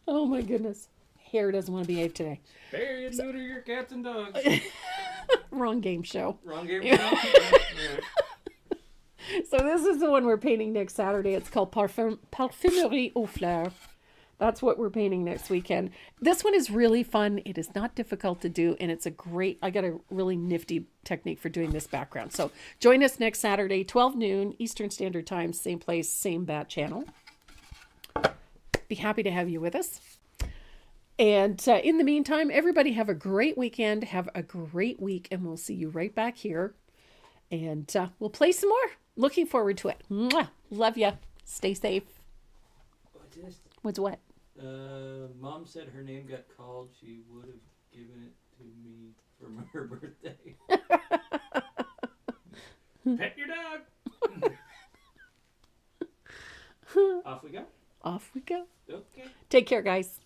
Oh my goodness. Hair doesn't want to behave today. Bury and neuter your cats and dogs. Wrong game show. Wrong game. Yeah. So this is the one we're painting next Saturday. It's called Parfumerie aux Fleurs. That's what we're painting next weekend. This one is really fun. It is not difficult to do, and it's a great, I got a really nifty technique for doing this background. So join us next Saturday, 12 noon, Eastern Standard Time, same place, same bat channel. Be happy to have you with us. And in the meantime, everybody have a great weekend. Have a great week, and we'll see you right back here. And we'll play some more. Looking forward to it. Mwah. Love ya. Stay safe. What's this? What's what? Mom said her name got called. She would have given it to me for her birthday. Pet your dog. Off we go. Off we go. Okay. Take care, guys.